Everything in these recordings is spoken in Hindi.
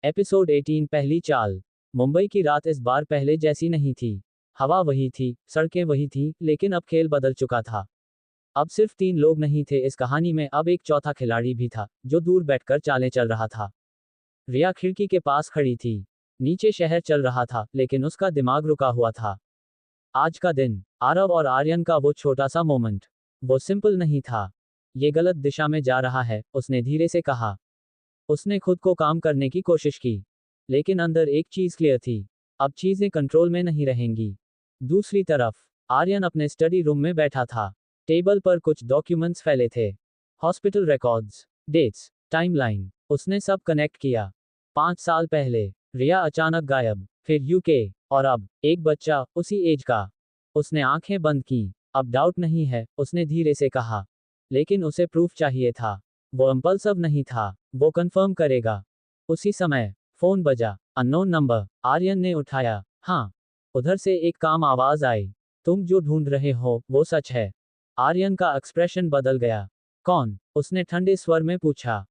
एपिसोड 18 पहली चाल। मुंबई की रात इस बार पहले जैसी नहीं थी। हवा वही थी, सड़कें वही थी, लेकिन अब खेल बदल चुका था। अब सिर्फ 3 लोग नहीं थे इस कहानी में, अब एक चौथा खिलाड़ी भी था, जो दूर बैठकर चालें चल रहा था। रिया खिड़की के पास खड़ी थी। नीचे शहर चल रहा था, लेकिन उसका दिमाग रुका हुआ था। आज का दिन, आरव और आर्यन का वो छोटा सा मोमेंट, वो सिंपल नहीं था। ये गलत दिशा में जा रहा है, उसने धीरे से कहा। उसने खुद को काम करने की कोशिश की, लेकिन अंदर एक चीज क्लियर थी। अब चीजें कंट्रोल में नहीं रहेंगी। दूसरी तरफ, आर्यन अपने स्टडी रूम में बैठा था। टेबल पर कुछ डॉक्यूमेंट्स फैले थे। Hospital records, dates, timeline. उसने सब कनेक्ट किया। 5 साल पहले, रिया अचानक गायब, फिर यूके, और अब एक बच्चा उसी एज का। उसने आंखें बंद की। अब डाउट नहीं है, उसने धीरे से कहा। लेकिन उसे प्रूफ चाहिए था। वो इम्पल्सिव नहीं था, वो कंफर्म करेगा। उसी समय फोन बजा। Unknown number. आर्यन ने उठाया। हाँ। उधर से एक काम आवाज आई। तुम जो ढूंढ रहे हो वो सच है। आर्यन का एक्सप्रेशन बदल गया। कौन? उसने ठंडे स्वर में पूछा।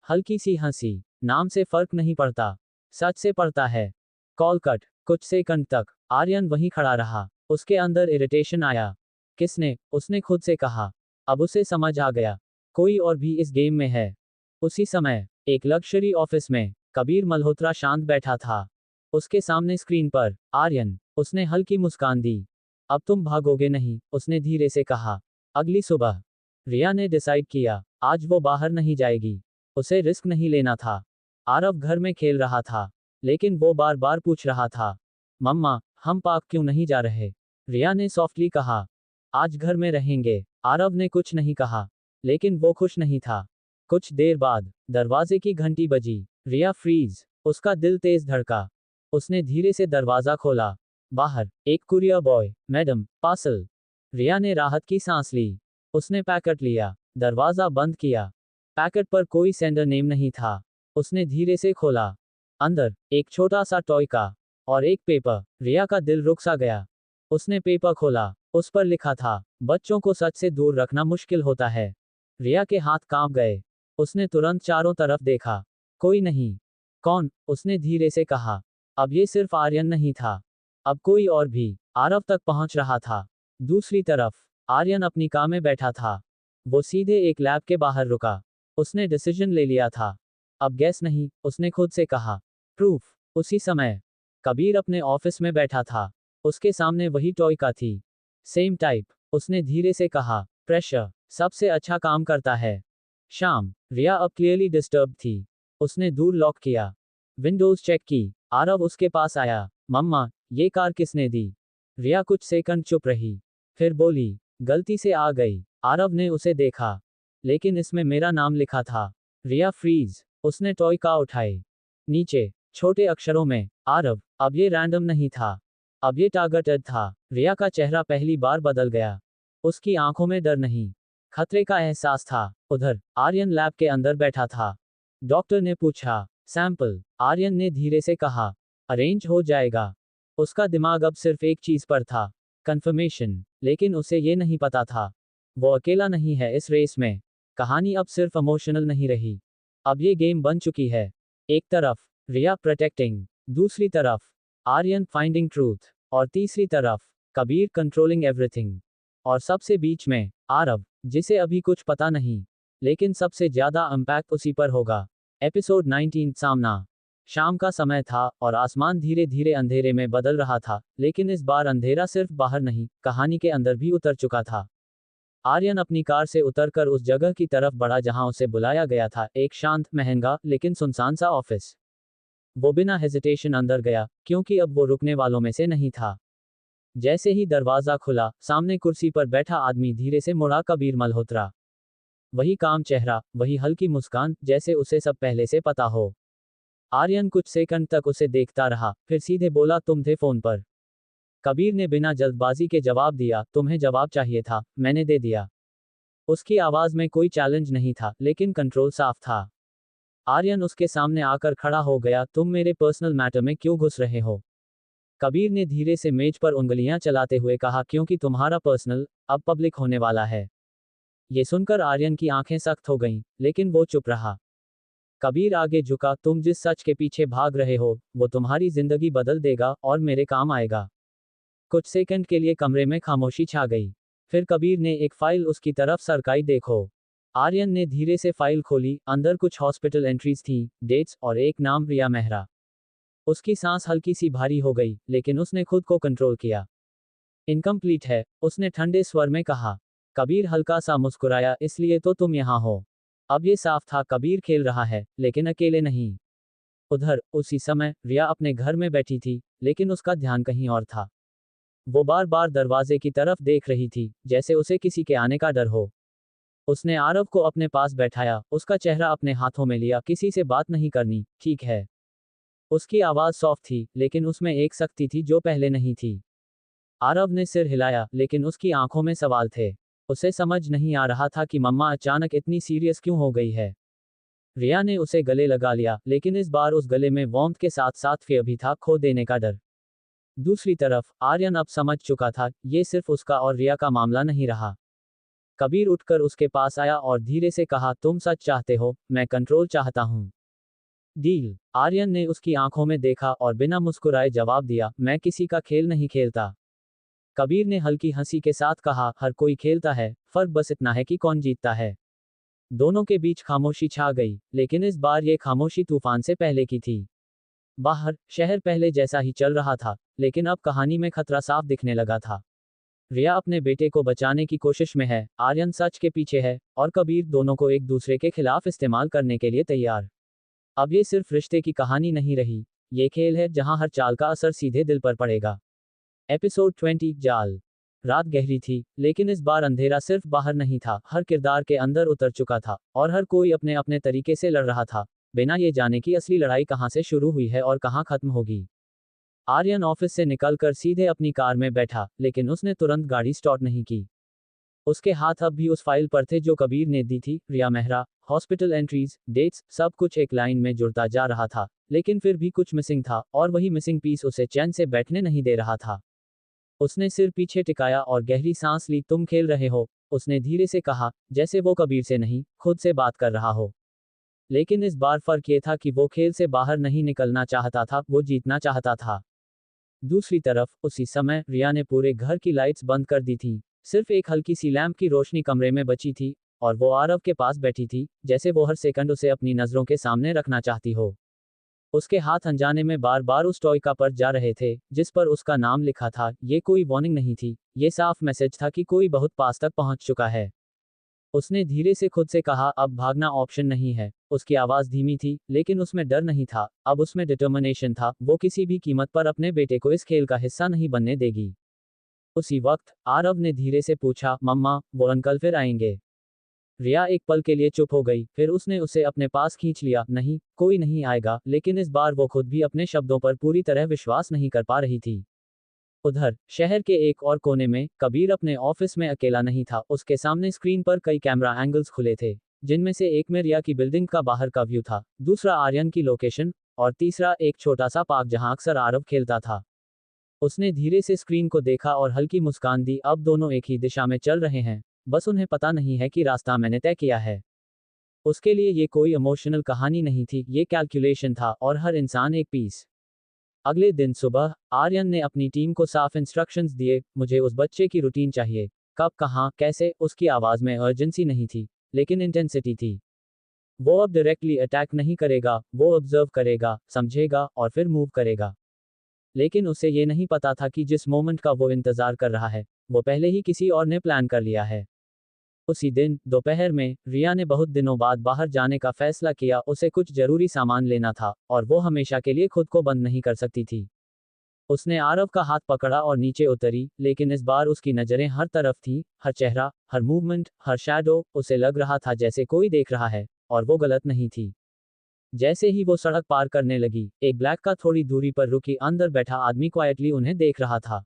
हल्की सी हंसी। नाम से फर्क नहीं पड़ता, सच से पड़ता है। Call cut. कुछ सेकंड तक आर्यन वहीं खड़ा रहा। उसके अंदर इरिटेशन आया। किसने? उसने खुद से कहा। अब उसे समझ आ गया, कोई और भी इस गेम में है। उसी समय, एक लग्जरी ऑफिस में, कबीर मल्होत्रा शांत बैठा था। उसके सामने स्क्रीन पर, आर्यन। उसने हल्की मुस्कान दी। अब तुम भागोगे नहीं, उसने धीरे से कहा। अगली सुबह, रिया ने डिसाइड किया, आज वो बाहर नहीं जाएगी। उसे रिस्क नहीं लेना था। आरव घर में खेल रहा था, लेकिन वो बार बार पूछ रहा था, मम्मा, हम पार्क क्यों नहीं जा रहे? रिया ने सॉफ्टली कहा, आज घर में रहेंगे। आरव ने कुछ नहीं कहा, लेकिन वो खुश नहीं था। कुछ देर बाद, दरवाजे की घंटी बजी। रिया फ्रीज। उसका दिल तेज धड़का। उसने धीरे से दरवाजा खोला। बाहर, एक courier boy. Madam, parcel. Riya ने राहत की सांस ली। उसने पैकेट लिया, दरवाजा बंद किया। पैकेट पर कोई सेंडर नेम नहीं था। उसने धीरे से खोला। अंदर, एक छोटा सा टॉय का, और एक पेपर। रिया का दिल रुक सा गया। उसने पेपर खोला। उस पर लिखा था, बच्चों को सच से दूर रखना मुश्किल होता है। रिया के हाथ कांप गए। उसने तुरंत चारों तरफ देखा। कोई नहीं। कौन? उसने धीरे से कहा। अब ये सिर्फ आर्यन नहीं था, अब कोई और भी। आरव तक पहुंच रहा था। दूसरी तरफ, आर्यन अपनी कार में बैठा था। वो सीधे एक लैब के बाहर रुका। उसने डिसीजन ले लिया था। अब गैस नहीं, उसने खुद से कहा। प्रूफ। उसी समय, कबीर अपने ऑफिस में बैठा था। उसके सामने वही टॉय का थी। Same type. उसने धीरे से कहा, प्रेशर सबसे अच्छा काम करता है। शाम। रिया अब क्लियरली डिस्टर्ब थी। उसने दूर लॉक किया। विंडोज चेक की। आरव उसके पास आया। मम्मा, ये कार किसने दी? रिया कुछ सेकंड चुप रही, फिर बोली, गलती से आ गई। आरव ने उसे देखा। लेकिन इसमें मेरा नाम लिखा था। रिया फ्रीज। उसने टॉय का उठाए। नीचे, छोटे अक्षरों में, आरव। अब ये रैंडम नहीं था, अब ये टारगेटेड था। रिया का चेहरा पहली बार बदल गया। उसकी आंखों में डर नहीं, खतरे का एहसास था। उधर, आर्यन लैब के अंदर बैठा था। डॉक्टर ने पूछा, सैंपल? आर्यन ने धीरे से कहा, अरेंज हो जाएगा। उसका दिमाग अब सिर्फ एक चीज पर था, कंफर्मेशन। लेकिन उसे ये नहीं पता था, वो अकेला नहीं है इस रेस में। कहानी अब सिर्फ इमोशनल नहीं रही, अब ये गेम बन चुकी है। एक तरफ, रिया प्रोटेक्टिंग, दूसरी तरफ, आर्यन फाइंडिंग ट्रूथ, और तीसरी तरफ, कबीर कंट्रोलिंग एवरीथिंग। और सबसे बीच में, आरव, जिसे अभी कुछ पता नहीं, लेकिन सबसे ज्यादा इम्पैक्ट उसी पर होगा। एपिसोड 19 सामना। शाम का समय था, और आसमान धीरे धीरे अंधेरे में बदल रहा था, लेकिन इस बार अंधेरा सिर्फ बाहर नहीं, कहानी के अंदर भी उतर चुका था। आर्यन अपनी कार से उतरकर उस जगह की तरफ बढ़ा जहां उसे बुलाया गया था, एक शांत, महंगा, लेकिन सुनसान सा ऑफिस। वो बिना हेजिटेशन अंदर गया, क्योंकि अब वो रुकने वालों में से नहीं था। जैसे ही दरवाजा खुला, सामने कुर्सी पर बैठा आदमी धीरे से मुड़ा। कबीर मल्होत्रा। वही काम चेहरा, वही हल्की मुस्कान, जैसे उसे सब पहले से पता हो। आर्यन कुछ सेकंड तक उसे देखता रहा, फिर सीधे बोला, तुम थे फोन पर? कबीर ने बिना जल्दबाजी के जवाब दिया, तुम्हें जवाब चाहिए था, मैंने दे दिया। उसकी आवाज में कोई चैलेंज नहीं था, लेकिन कंट्रोल साफ था। आर्यन उसके सामने आकर खड़ा हो गया, तुम मेरे पर्सनल मैटर में क्यों घुस रहे हो? कबीर ने धीरे से मेज पर उंगलियां चलाते हुए कहा, क्योंकि तुम्हारा पर्सनल अब पब्लिक होने वाला है। ये सुनकर आर्यन की आंखें सख्त हो गईं, लेकिन वो चुप रहा। कबीर आगे झुका, तुम जिस सच के पीछे भाग रहे हो वो तुम्हारी जिंदगी बदल देगा और मेरे काम आएगा। कुछ सेकंड के लिए कमरे में खामोशी छा गई। फिर कबीर ने एक फाइल उसकी तरफ सरकाई। देखो। आर्यन ने धीरे से फाइल खोली। अंदर कुछ हॉस्पिटल एंट्रीज थी, डेट्स और एक नाम, रिया मेहरा। उसकी सांस हल्की सी भारी हो गई, लेकिन उसने खुद को कंट्रोल किया। इनकम्प्लीट है, उसने ठंडे स्वर में कहा। कबीर हल्का सा मुस्कुराया, इसलिए तो तुम यहाँ हो। अब ये साफ था, कबीर खेल रहा है, लेकिन अकेले नहीं। उधर उसी समय रिया अपने घर में बैठी थी, लेकिन उसका ध्यान कहीं और था। वो बार बार दरवाजे की तरफ देख रही थी, जैसे उसे किसी के आने का डर हो। उसने आरव को अपने पास बैठाया, उसका चेहरा अपने हाथों में लिया। किसी से बात नहीं करनी, ठीक है? उसकी आवाज सॉफ्ट थी, लेकिन उसमें एक सख्ती थी जो पहले नहीं थी। आरव ने सिर हिलाया, लेकिन उसकी आंखों में सवाल थे। उसे समझ नहीं आ रहा था कि मम्मा अचानक इतनी सीरियस क्यों हो गई है। रिया ने उसे गले लगा लिया, लेकिन इस बार उस गले में वार्मथ के साथ साथ फियर भी था, खो देने का डर। दूसरी तरफ आर्यन अब समझ चुका था, ये सिर्फ उसका और रिया का मामला नहीं रहा। कबीर उठकर उसके पास आया और धीरे से कहा, तुम सच चाहते हो, मैं कंट्रोल चाहता हूँ। डील? आर्यन ने उसकी आंखों में देखा और बिना मुस्कुराए जवाब दिया, मैं किसी का खेल नहीं खेलता। कबीर ने हल्की हंसी के साथ कहा, हर कोई खेलता है, फर्क बस इतना है कि कौन जीतता है। दोनों के बीच खामोशी छा गई, लेकिन इस बार ये खामोशी तूफान से पहले की थी। बाहर शहर पहले जैसा ही चल रहा था, लेकिन अब कहानी में खतरा साफ दिखने लगा था। रिया अपने बेटे को बचाने की कोशिश में है, आर्यन सच के पीछे है, और कबीर दोनों को एक दूसरे के खिलाफ इस्तेमाल करने के लिए तैयार। अब ये सिर्फ रिश्ते की कहानी नहीं रही, ये खेल है जहां हर चाल का असर सीधे दिल पर पड़ेगा। एपिसोड 20, जाल। रात गहरी थी, लेकिन इस बार अंधेरा सिर्फ बाहर नहीं था, हर किरदार के अंदर उतर चुका था, और हर कोई अपने अपने तरीके से लड़ रहा था, बिना ये जाने कि असली लड़ाई कहाँ से शुरू हुई है और कहाँ खत्म होगी। आर्यन ऑफिस से निकलकर सीधे अपनी कार में बैठा, लेकिन उसने तुरंत गाड़ी स्टार्ट नहीं की। उसके हाथ अब भी उस फाइल पर थे जो कबीर ने दी थी। रिया मेहरा, हॉस्पिटल एंट्रीज, डेट्स, सब कुछ एक लाइन में जुड़ता जा रहा था, लेकिन फिर भी कुछ मिसिंग था, और वही मिसिंग पीस उसे चैन से बैठने नहीं दे रहा था। उसने सिर पीछे टिकाया और गहरी सांस ली। तुम खेल रहे हो, उसने धीरे से कहा, जैसे वो कबीर से नहीं, खुद से बात कर रहा हो। लेकिन इस बार फर्क ये था कि वो खेल से बाहर नहीं निकलना चाहता था, वो जीतना चाहता था। दूसरी तरफ उसी समय रिया ने पूरे घर की लाइट्स बंद कर दी थी। सिर्फ एक हल्की सी लैंप की रोशनी कमरे में बची थी, और वो आरव के पास बैठी थी, जैसे वो हर सेकंड उसे अपनी नजरों के सामने रखना चाहती हो। उसके हाथ अनजाने में बार बार उस टॉय का पर जा रहे थे, जिस पर उसका नाम लिखा था। ये कोई वार्निंग नहीं थी, ये साफ मैसेज था कि कोई बहुत पास तक पहुंच चुका है। उसने धीरे से खुद से कहा, अब भागना ऑप्शन नहीं है। उसकी आवाज धीमी थी, लेकिन उसमें डर नहीं था, अब उसमें डिटर्मिनेशन था। वो किसी भी कीमत पर अपने बेटे को इस खेल का हिस्सा नहीं बनने देगी। उसी वक्त आरव ने धीरे से पूछा, मम्मा, वो अंकल फिर आएंगे? रिया एक पल के लिए चुप हो गई, फिर उसने उसे अपने पास खींच लिया। नहीं, कोई नहीं आएगा, लेकिन इस बार वो खुद भी अपने शब्दों पर पूरी तरह विश्वास नहीं कर पा रही थी। उधर शहर के एक और कोने में कबीर अपने ऑफिस में अकेला नहीं था। उसके सामने स्क्रीन पर कई कैमरा एंगल्स खुले थे, जिनमें से एक में रिया की बिल्डिंग का बाहर का व्यू था, दूसरा आर्यन की लोकेशन, और तीसरा एक छोटा सा पार्क जहां अक्सर आरव खेलता था। उसने धीरे से स्क्रीन को देखा और हल्की मुस्कान दी। अब दोनों एक ही दिशा में चल रहे हैं, बस उन्हें पता नहीं है कि रास्ता मैंने तय किया है। उसके लिए ये कोई इमोशनल कहानी नहीं थी, ये कैलकुलेशन था, और हर इंसान एक पीस। अगले दिन सुबह आर्यन ने अपनी टीम को साफ इंस्ट्रक्शंस दिए। मुझे उस बच्चे की रूटीन चाहिए, कब, कहाँ, कैसे। उसकी आवाज में अर्जेंसी नहीं थी, लेकिन इंटेंसिटी थी। वो अब डायरेक्टली अटैक नहीं करेगा, वो ऑब्जर्व करेगा, समझेगा, और फिर मूव करेगा। लेकिन उसे ये नहीं पता था कि जिस मोमेंट का वो इंतजार कर रहा है, वो पहले ही किसी और ने प्लान कर लिया है। उसी दिन दोपहर में रिया ने बहुत दिनों बाद बाहर जाने का फैसला किया। उसे कुछ जरूरी सामान लेना था, और वो हमेशा के लिए खुद को बंद नहीं कर सकती थी। उसने आरव का हाथ पकड़ा और नीचे उतरी, लेकिन इस बार उसकी नजरें हर तरफ थीं, हर चेहरा, हर मूवमेंट, हर शैडो। उसे लग रहा था जैसे कोई देख रहा है, और वो गलत नहीं थी। जैसे ही वो सड़क पार करने लगी, एक ब्लैक कार थोड़ी दूरी पर रुकी। अंदर बैठा आदमी क्वाइटली उन्हें देख रहा था।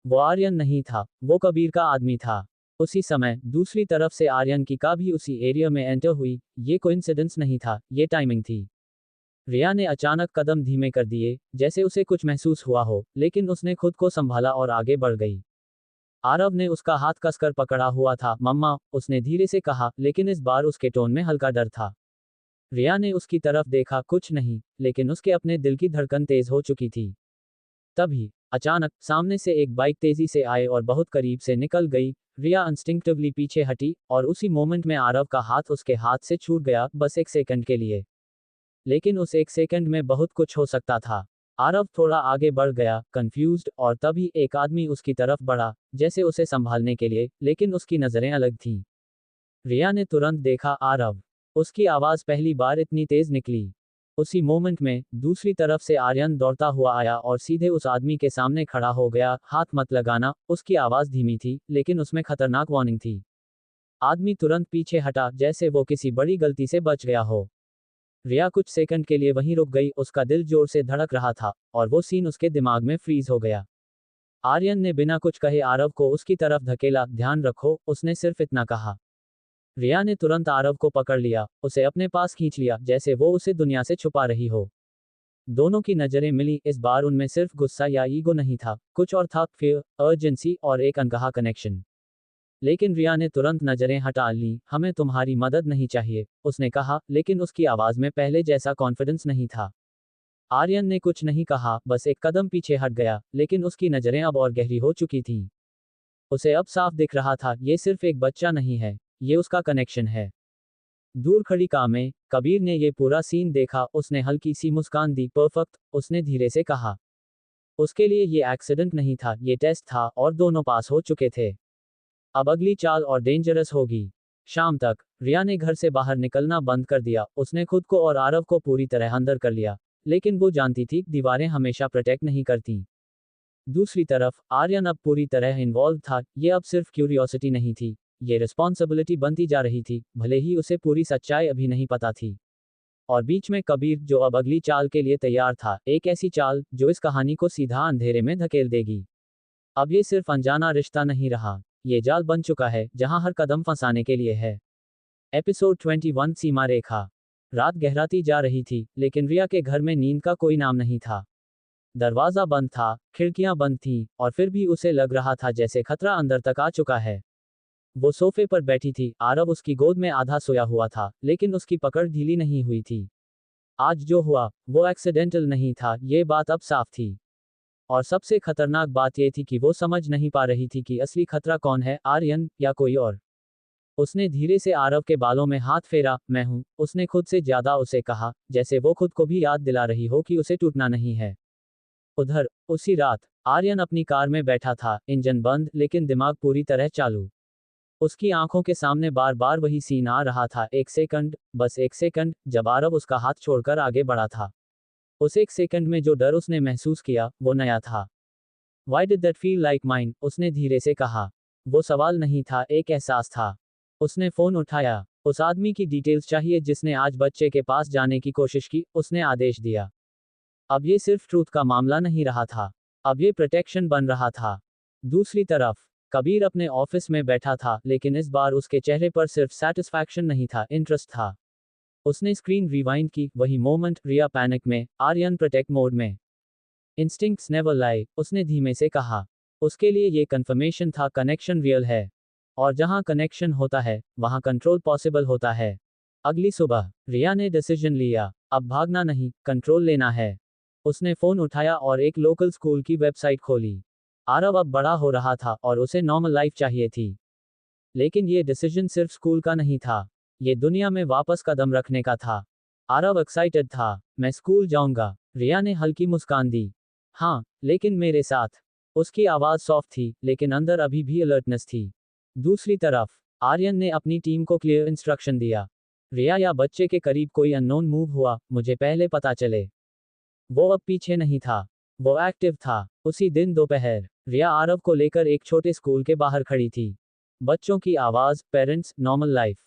वो आर्यन नहीं था, वो कबीर का आदमी था। उसी समय दूसरी तरफ से आर्यन की कार भी उसी एरिया में एंटर हुई। ये कोइंसिडेंस नहीं था, ये टाइमिंग थी। रिया ने अचानक कदम धीमे कर दिए, जैसे उसे कुछ महसूस हुआ हो, लेकिन उसने खुद को संभाला और आगे बढ़ गई। आरव ने उसका हाथ कसकर पकड़ा हुआ था। मम्मा, उसने धीरे से कहा, लेकिन इस बार उसके टोन में हल्का डर था। रिया ने उसकी तरफ देखा, कुछ नहीं, लेकिन उसके अपने दिल की धड़कन तेज हो चुकी थी। तभी अचानक सामने से एक बाइक तेजी से आए और बहुत करीब से निकल गई। रिया इंस्टिंक्टिवली पीछे हटी और उसी मोमेंट में आरव का हाथ उसके हाथ से छूट गया, बस एक सेकंड के लिए। लेकिन उस एक सेकंड में बहुत कुछ हो सकता था। आरव थोड़ा आगे बढ़ गया, कंफ्यूज्ड, और तभी एक आदमी उसकी तरफ बढ़ा, जैसे उसे संभालने के लिए, लेकिन उसकी नजरें अलग थीं। रिया ने तुरंत देखा आरव। उसकी आवाज पहली बार इतनी तेज निकली। उसी मोमेंट में दूसरी तरफ से आर्यन दौड़ता हुआ आया और सीधे उस आदमी के सामने खड़ा हो गया। हाथ मत लगाना। उसकी आवाज धीमी थी, लेकिन उसमें खतरनाक वार्निंग थी। आदमी तुरंत पीछे हटा, जैसे वो किसी बड़ी गलती से बच गया हो। रिया कुछ सेकंड के लिए वहीं रुक गई, उसका दिल जोर से धड़क रहा था, और वो सीन उसके दिमाग में फ्रीज हो गया। आर्यन ने बिना कुछ कहे आरव को उसकी तरफ धकेला। ध्यान रखो, उसने सिर्फ इतना कहा। रिया ने तुरंत आरव को पकड़ लिया, उसे अपने पास खींच लिया, जैसे वो उसे दुनिया से छुपा रही हो। दोनों की नजरें मिली। इस बार उनमें सिर्फ गुस्सा या ईगो नहीं था, कुछ और था, फियर, अर्जेंसी और एक अनकहा कनेक्शन। लेकिन रिया ने तुरंत नजरें हटा ली। हमें तुम्हारी मदद नहीं चाहिए, उसने कहा, लेकिन उसकी आवाज में पहले जैसा कॉन्फिडेंस नहीं था। आर्यन ने कुछ नहीं कहा, बस एक कदम पीछे हट गया, लेकिन उसकी नजरें अब और गहरी हो चुकी थीं। उसे अब साफ दिख रहा था, ये सिर्फ एक बच्चा नहीं है, ये उसका कनेक्शन है। दूर खड़ी कार में कबीर ने ये पूरा सीन देखा। उसने हल्की सी मुस्कान दी। परफेक्ट, उसने धीरे से कहा। उसके लिए ये एक्सीडेंट नहीं था, ये टेस्ट था, और दोनों पास हो चुके थे। अब अगली चाल और डेंजरस होगी। शाम तक रिया ने घर से बाहर निकलना बंद कर दिया। उसने खुद को और आरव को पूरी तरह अंदर कर लिया, लेकिन वो जानती थी दीवारें हमेशा प्रोटेक्ट नहीं करती। दूसरी तरफ आर्यन अब पूरी तरह इन्वॉल्व था। ये अब सिर्फ क्यूरियोसिटी नहीं थी, ये रिस्पॉन्सिबिलिटी बनती जा रही थी, भले ही उसे पूरी सच्चाई अभी नहीं पता थी। और बीच में कबीर, जो अब अगली चाल के लिए तैयार था, एक ऐसी चाल जो इस कहानी को सीधा अंधेरे में धकेल देगी। अब ये सिर्फ अनजाना रिश्ता नहीं रहा, ये जाल बन चुका है, जहां हर कदम फंसाने के लिए है। एपिसोड 21, सीमा रेखा। रात गहराती जा रही थी, लेकिन रिया के घर में नींद का कोई नाम नहीं था। दरवाजा बंद था, खिड़कियां बंद थीं, और फिर भी उसे लग रहा था जैसे खतरा अंदर तक आ चुका है। वो सोफे पर बैठी थी, आरव उसकी गोद में आधा सोया हुआ था, लेकिन उसकी पकड़ ढीली नहीं हुई थी। आज जो हुआ, वो एक्सीडेंटल नहीं था, ये बात अब साफ थी। और सबसे खतरनाक बात ये थी कि वो समझ नहीं पा रही थी कि असली खतरा कौन है, आर्यन या कोई और। उसने धीरे से आरव के बालों में हाथ फेरा। मैं हूं, उसने खुद से ज्यादा उसे कहा, जैसे वो खुद को भी याद दिला रही हो कि उसे टूटना नहीं है। उधर उसी रात आर्यन अपनी कार में बैठा था, इंजन बंद, लेकिन दिमाग पूरी तरह चालू। उसकी आंखों के सामने बार बार वही सीन आ रहा था। एक सेकंड, बस एक सेकंड, जब आरव उसका हाथ छोड़कर आगे बढ़ा था। उस एक सेकंड में जो डर उसने महसूस किया, वो नया था। Why did that feel like mine? उसने धीरे से कहा। वो सवाल नहीं था, एक एहसास था। उसने फोन उठाया। उस आदमी की डिटेल्स चाहिए जिसने आज बच्चे के पास जाने की कोशिश की, उसने आदेश दिया। अब ये सिर्फ ट्रूथ का मामला नहीं रहा था, अब ये प्रोटेक्शन बन रहा था। दूसरी तरफ कबीर अपने ऑफिस में बैठा था, लेकिन इस बार उसके चेहरे पर सिर्फ सेटिस्फैक्शन नहीं था, इंटरेस्ट था। उसने स्क्रीन रिवाइंड की, वही मोमेंट, रिया पैनिक में, आर्यन प्रोटेक्ट मोड में। इंस्टिंक्ट्स नेवर लाई, उसने धीमे से कहा। उसके लिए ये कंफर्मेशन था, कनेक्शन रियल है। और जहां कनेक्शन होता है, वहां कंट्रोल पॉसिबल होता है। अगली सुबह रिया ने डिसीजन लिया, अब भागना नहीं, कंट्रोल लेना है। उसने फोन उठाया और एक लोकल स्कूल की वेबसाइट खोली। आरव अब बड़ा हो रहा था और उसे नॉर्मल लाइफ चाहिए थी। लेकिन ये डिसीजन सिर्फ स्कूल का नहीं था, ये दुनिया में वापस कदम रखने का था। आरव एक्साइटेड था। मैं स्कूल जाऊंगा। रिया ने हल्की मुस्कान दी। हाँ, लेकिन मेरे साथ। उसकी आवाज सॉफ्ट थी, लेकिन अंदर अभी भी अलर्टनेस थी। दूसरी तरफ आर्यन ने अपनी टीम को क्लियर इंस्ट्रक्शन दिया। रिया या बच्चे के करीब कोई अननोन मूव हुआ, मुझे पहले पता चले। वो अब पीछे नहीं था, वो एक्टिव था। उसी दिन दोपहर रिया आरव को लेकर एक छोटे स्कूल के बाहर खड़ी थी। बच्चों की आवाज, पेरेंट्स, नॉर्मल लाइफ।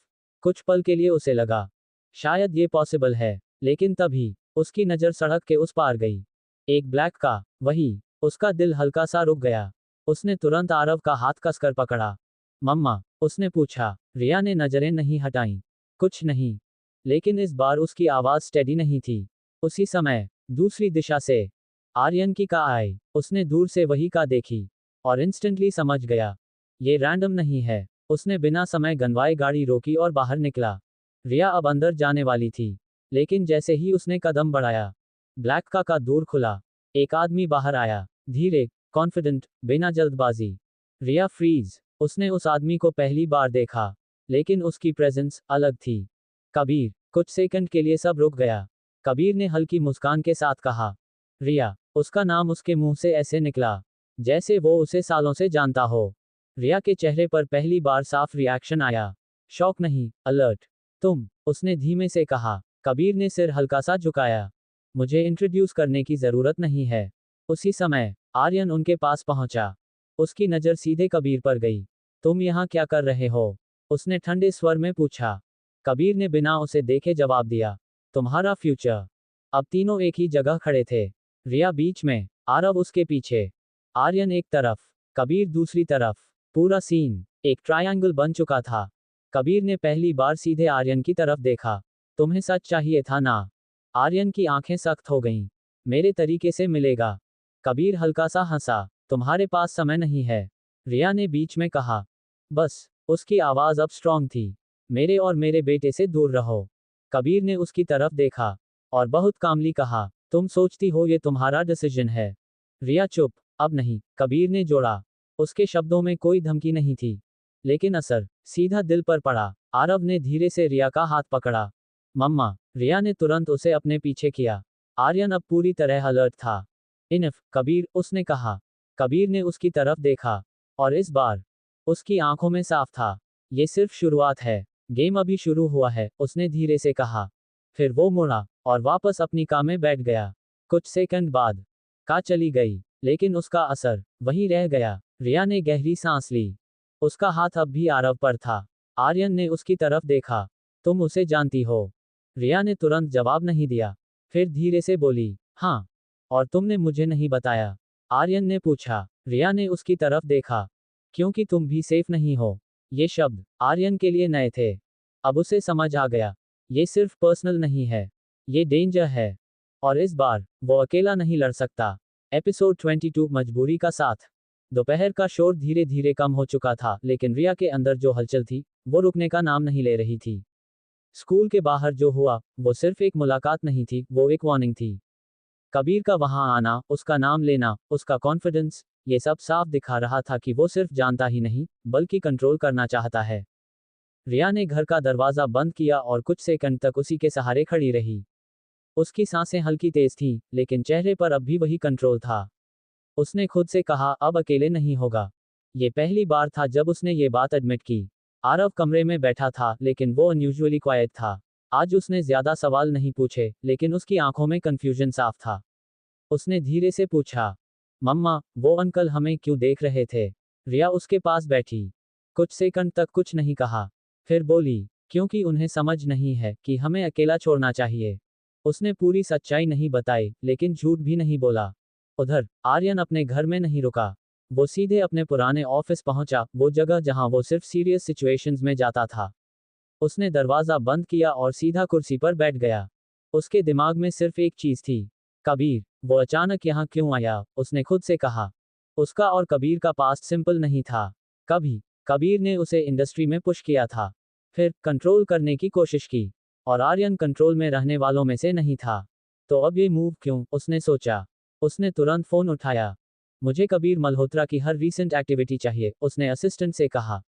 कुछ पल के लिए उसे लगा, शायद ये पॉसिबल है, लेकिन तभी उसकी नज़र सड़क के उस पार गई। एक ब्लैक का, वही। उसका दिल हल्का सा रुक गया। उसने तुरंत आरव का हाथ कसकर पकड़ा। मम्मा, उसने पूछा। रिया ने नजरें नहीं हटाईं। कुछ नहीं। लेकिन इस बार उसकी आवाज स्टेडी नहीं थी। उसी समय दूसरी दिशा से आर्यन की कार आई। उसने दूर से वही कार देखी और इंस्टेंटली समझ गया, ये रैंडम नहीं है। उसने बिना समय गंवाए गाड़ी रोकी और बाहर निकला। रिया अब अंदर जाने वाली थी। लेकिन जैसे ही उसने कदम बढ़ाया, ब्लैक का दूर खुला। एक आदमी बाहर आया, धीरे, कॉन्फिडेंट, बिना जल्दबाजी। रिया फ्रीज। उसने उस आदमी को पहली बार देखा, लेकिन उसकी प्रेजेंस अलग थी। कबीर। कुछ सेकंड के लिए सब रुक गया। कबीर ने हल्की मुस्कान के साथ कहा, रिया। उसका नाम उसके मुंह से ऐसे निकला जैसे वो उसे सालों से जानता हो। रिया के चेहरे पर पहली बार साफ रिएक्शन आया। शॉक नहीं, अलर्ट। तुम, उसने धीमे से कहा। कबीर ने सिर हल्का सा झुकाया। मुझे इंट्रोड्यूस करने की जरूरत नहीं है। उसी समय आर्यन उनके पास पहुंचा। उसकी नज़र सीधे कबीर पर गई। तुम यहाँ क्या कर रहे हो? उसने ठंडे स्वर में पूछा। कबीर ने बिना उसे देखे जवाब दिया, तुम्हारा फ्यूचर। अब तीनों एक ही जगह खड़े थे। रिया बीच में, आरव उसके पीछे, आर्यन एक तरफ, कबीर दूसरी तरफ। पूरा सीन एक ट्रायंगल बन चुका था। कबीर ने पहली बार सीधे आर्यन की तरफ देखा। तुम्हें सच चाहिए था ना? आर्यन की आंखें सख्त हो गईं। मेरे तरीके से मिलेगा। कबीर हल्का सा हंसा। तुम्हारे पास समय नहीं है, रिया ने बीच में कहा। बस, उसकी आवाज अब स्ट्रांग थी। मेरे और मेरे बेटे से दूर रहो। कबीर ने उसकी तरफ देखा और बहुत कामली कहा, तुम सोचती हो ये तुम्हारा डिसीजन है? रिया चुप। अब नहीं, कबीर ने जोड़ा। उसके शब्दों में कोई धमकी नहीं थी, लेकिन असर सीधा दिल पर पड़ा। आरव ने धीरे से रिया का हाथ पकड़ा। मम्मा। रिया ने तुरंत उसे अपने पीछे किया। आर्यन अब पूरी तरह अलर्ट था। इनफ, कबीर, उसने कहा। कबीर ने उसकी तरफ देखा, और इस बार उसकी आंखों में साफ था, ये सिर्फ शुरुआत है, गेम अभी शुरू हुआ है, उसने धीरे से कहा। फिर वो मुड़ा और वापस अपनी कार में बैठ गया। कुछ सेकंड बाद कार चली गई, लेकिन उसका असर वहीं रह गया। रिया ने गहरी सांस ली। उसका हाथ अब भी आरव पर था। आर्यन ने उसकी तरफ देखा। तुम उसे जानती हो? रिया ने तुरंत जवाब नहीं दिया, फिर धीरे से बोली, हाँ। और तुमने मुझे नहीं बताया? आर्यन ने पूछा। रिया ने उसकी तरफ देखा। क्योंकि तुम भी सेफ नहीं हो। ये शब्द आर्यन के लिए नए थे। अब उसे समझ आ गया, ये सिर्फ पर्सनल नहीं है, ये डेंजर है। और इस बार वो अकेला नहीं लड़ सकता। एपिसोड 22 मजबूरी का साथ। दोपहर का शोर धीरे धीरे कम हो चुका था, लेकिन रिया के अंदर जो हलचल थी, वो रुकने का नाम नहीं ले रही थी। स्कूल के बाहर जो हुआ, वो सिर्फ एक मुलाकात नहीं थी, वो एक वार्निंग थी। कबीर का वहां आना, उसका नाम लेना, उसका कॉन्फिडेंस, ये सब साफ दिखा रहा था कि वो सिर्फ जानता ही नहीं, बल्कि कंट्रोल करना चाहता है। रिया ने घर का दरवाजा बंद किया और कुछ सेकंड तक उसी के सहारे खड़ी रही। उसकी सांसें हल्की तेज थीं, लेकिन चेहरे पर अब भी वही कंट्रोल था। उसने खुद से कहा, अब अकेले नहीं होगा। ये पहली बार था जब उसने ये बात एडमिट की। आरव कमरे में बैठा था, लेकिन वो अनयूजुअली क्वाइट था। आज उसने ज्यादा सवाल नहीं पूछे, लेकिन उसकी आंखों में कंफ्यूजन साफ था। उसने धीरे से पूछा, मम्मा, वो अंकल हमें क्यों देख रहे थे? रिया उसके पास बैठी। कुछ सेकंड तक कुछ नहीं कहा, फिर बोली, क्योंकि उन्हें समझ नहीं है कि हमें अकेला छोड़ना चाहिए। उसने पूरी सच्चाई नहीं बताई, लेकिन झूठ भी नहीं बोला। उधर आर्यन अपने घर में नहीं रुका। वो सीधे अपने पुराने ऑफिस पहुंचा, वो जगह जहां वो सिर्फ सीरियस सिचुएशंस में जाता था। उसने दरवाजा बंद किया और सीधा कुर्सी पर बैठ गया। उसके दिमाग में सिर्फ एक चीज थी, कबीर। वो अचानक यहाँ क्यों आया? उसने खुद से कहा। उसका और कबीर का पास्ट सिंपल नहीं था। कभी कबीर ने उसे इंडस्ट्री में पुश किया था, फिर कंट्रोल करने की कोशिश की, और आर्यन कंट्रोल में रहने वालों में से नहीं था। तो अब ये मूव क्यों? उसने सोचा। उसने तुरंत फोन उठाया। मुझे कबीर मल्होत्रा की हर रीसेंट एक्टिविटी चाहिए, उसने असिस्टेंट से कहा।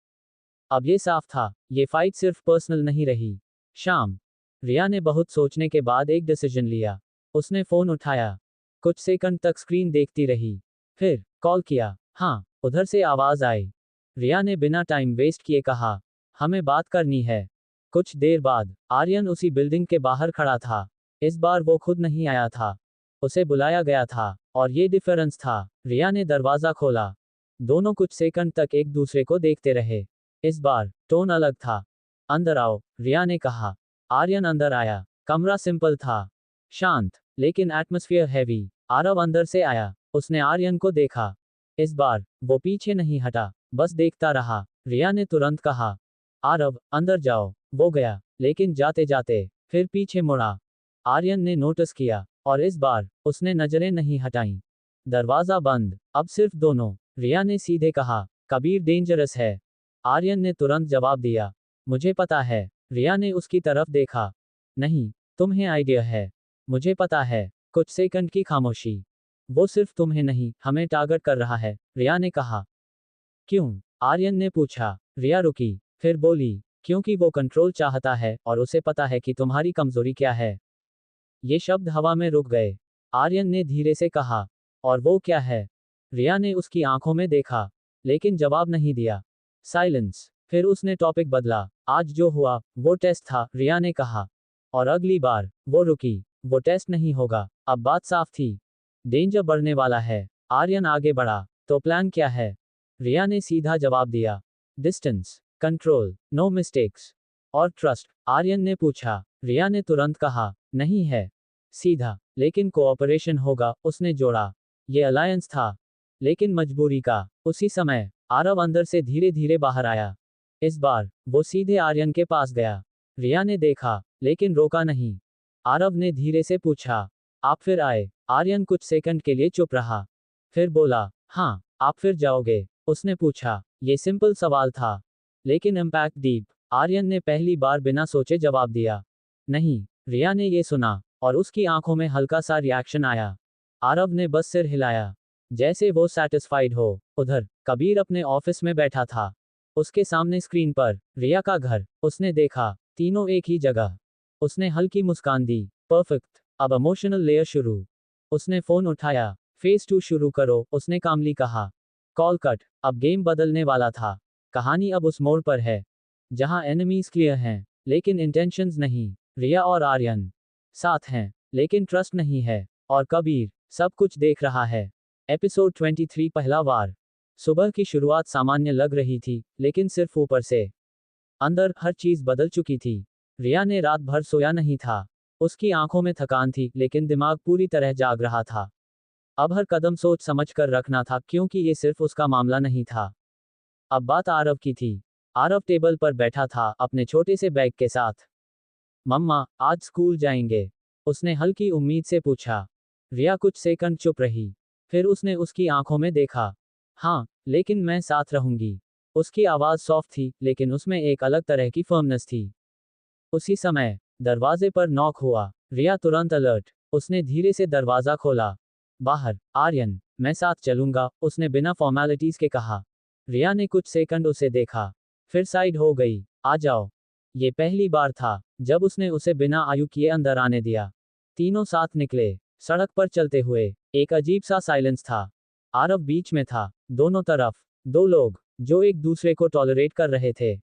अब ये साफ था, ये फाइट सिर्फ पर्सनल नहीं रही। शाम। रिया ने बहुत सोचने के बाद एक डिसीजन लिया। उसने फोन उठाया। कुछ सेकंड तक स्क्रीन देखती रही, फिर कॉल किया। हाँ, उधर से आवाज आई। रिया ने बिना टाइम वेस्ट किए कहा, हमें बात करनी है। कुछ देर बाद आर्यन उसी बिल्डिंग के बाहर खड़ा था। इस बार वो खुद नहीं आया था, उसे बुलाया गया था, और ये डिफरेंस था। रिया ने दरवाजा खोला। दोनों कुछ सेकंड तक एक दूसरे को देखते रहे। इस बार टोन अलग था। अंदर आओ, रिया ने कहा। आर्यन अंदर आया। कमरा सिंपल था, शांत, लेकिन एटमॉस्फेयर हैवी। आरव अंदर से आया। उसने आर्यन को देखा। इस बार वो पीछे नहीं हटा, बस देखता रहा। रिया ने तुरंत कहा, आरव, अंदर जाओ। वो गया, लेकिन जाते जाते फिर पीछे मुड़ा। आर्यन ने नोटिस किया, और इस बार उसने नजरें नहीं हटाईं। दरवाजा बंद, अब सिर्फ दोनों। रिया ने सीधे कहा, कबीर डेंजरस है। आर्यन ने तुरंत जवाब दिया, मुझे पता है। रिया ने उसकी तरफ देखा। नहीं, तुम्हें आइडिया है। मुझे पता है। कुछ सेकंड की खामोशी। वो सिर्फ तुम्हें नहीं, हमें टारगेट कर रहा है, रिया ने कहा। क्यों? आर्यन ने पूछा। रिया रुकी, फिर बोली, क्योंकि वो कंट्रोल चाहता है और उसे पता है कि तुम्हारी कमजोरी क्या है। ये शब्द हवा में रुक गए। आर्यन ने धीरे से कहा, और वो क्या है? रिया ने उसकी आंखों में देखा, लेकिन जवाब नहीं दिया। साइलेंस। फिर उसने टॉपिक बदला। आज जो हुआ, वो टेस्ट था, रिया ने कहा। और अगली बार, वो रुकी, वो टेस्ट नहीं होगा। अब बात साफ थी। डेंजर बढ़ने वाला है। आर्यन आगे बढ़ा। तो प्लान क्या है? रिया ने सीधा जवाब दिया। डिस्टेंस, कंट्रोल, नो मिस्टेक्स और ट्रस्ट। आर्यन ने पूछा। रिया ने तुरंत कहा, नहीं है। सीधा, लेकिन कोऑपरेशन होगा, उसने जोड़ा। ये अलायंस था, लेकिन मजबूरी का। उसी समय, आरव अंदर से धीरे धीरे बाहर आया। इस बार, वो सीधे आर्यन के पास गया। रिया ने देखा, लेकिन रोका नहीं। आरव ने धीरे से पूछा, आप फिर आए? आर्यन कुछ सेकंड के लिए चुप रहा। फिर बोला, हाँ, आप फिर जाओगे? उसने पूछा। ये सिंपल सवाल था, लेकिन इम्पैक्ट डीप। आर्यन ने पहली बार बिना सोचे जवाब दिया। नहीं। रिया ने ये सुना, और उसकी आंखों में हल्का सा रिएक्शन आया। आरव ने बस सिर हिलाया, जैसे वो सैटिस्फाइड हो। उधर, कबीर अपने ऑफिस में बैठा था। उसके सामने स्क्रीन पर, रिया का घर। उसने देखा, तीनों एक ही जगह। उसने हल्की मुस्कान दी। परफेक्ट। अब इमोशनल लेयर शुरू। उसने फोन उठाया। फेज 2 शुरू करो, उसने कामली कहा। Call cut. अब गेम बदलने वाला था। कहानी अब उस मोड़ पर है, जहां एनिमीज क्लियर हैं, लेकिन इंटेंशंस नहीं। रिया और आर्यन साथ हैं, लेकिन ट्रस्ट नहीं है। और कबीर सब कुछ देख रहा है। एपिसोड 23 पहला वार। सुबह की शुरुआत सामान्य लग रही थी, लेकिन सिर्फ ऊपर से। अंदर हर चीज बदल चुकी थी। रिया ने रात भर सोया नहीं था। उसकी आंखों में थकान थी, लेकिन दिमाग पूरी तरह जाग रहा था। अब हर कदम सोच समझ कर रखना था, क्योंकि ये सिर्फ उसका मामला नहीं था। अब बात आरव की थी। आरव टेबल पर बैठा था, अपने छोटे से बैग के साथ। मम्मा, आज स्कूल जाएंगे? उसने हल्की उम्मीद से पूछा। रिया कुछ सेकंड चुप रही। फिर उसने उसकी आंखों में देखा। हाँ, लेकिन मैं साथ रहूंगी। उसकी आवाज सॉफ्ट थी, लेकिन उसमें एक अलग तरह की फर्मनेस थी। उसी समय, दरवाजे पर नॉक हुआ। रिया तुरंत अलर्ट। उसने धीरे से दरवाजा खोला। बाहर, आर्यन, मैं साथ चलूंगा, उसने बिना फॉर्मेलिटीज के कहा। रिया ने कुछ सेकंड उसे देखा, फिर साइड हो गई। आ जाओ। ये पहली बार था, जब उसने उसे बिना आयु किए अंदर आने दिया। तीनों साथ निकले। सड़क पर चलते हुए, एक अजीब सा साइलेंस था। आरव बीच में था। दोनों तरफ, दो लोग, जो एक दूसरे को टॉलरेट कर रहे थे।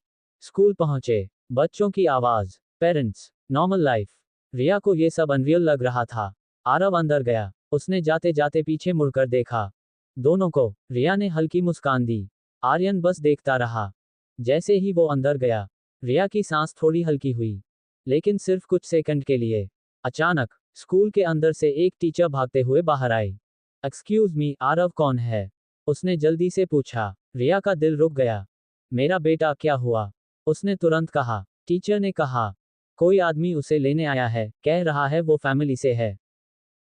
स्कूल पहुंचे। बच्चों की आवाज, पेरेंट्स, नॉर्मल लाइफ। रिया को ये सब अनरियल लग रहा था। आरव अंदर गया। उसने जाते जाते पीछे मुड़कर देखा। दोनों को। रिया ने हल्की मुस्कान दी। आर्यन बस देखता रहा। जैसे ही वो अंदर गया, रिया की सांस थोड़ी हल्की हुई, लेकिन सिर्फ कुछ सेकंड के लिए। अचानक, स्कूल के अंदर से एक टीचर भागते हुए बाहर आई। एक्सक्यूज मी, आरव कौन है? उसने जल्दी से पूछा। रिया का दिल रुक गया। मेरा बेटा, क्या हुआ? उसने तुरंत कहा। टीचर ने कहा, कोई आदमी उसे लेने आया है, कह रहा है वो फैमिली से है।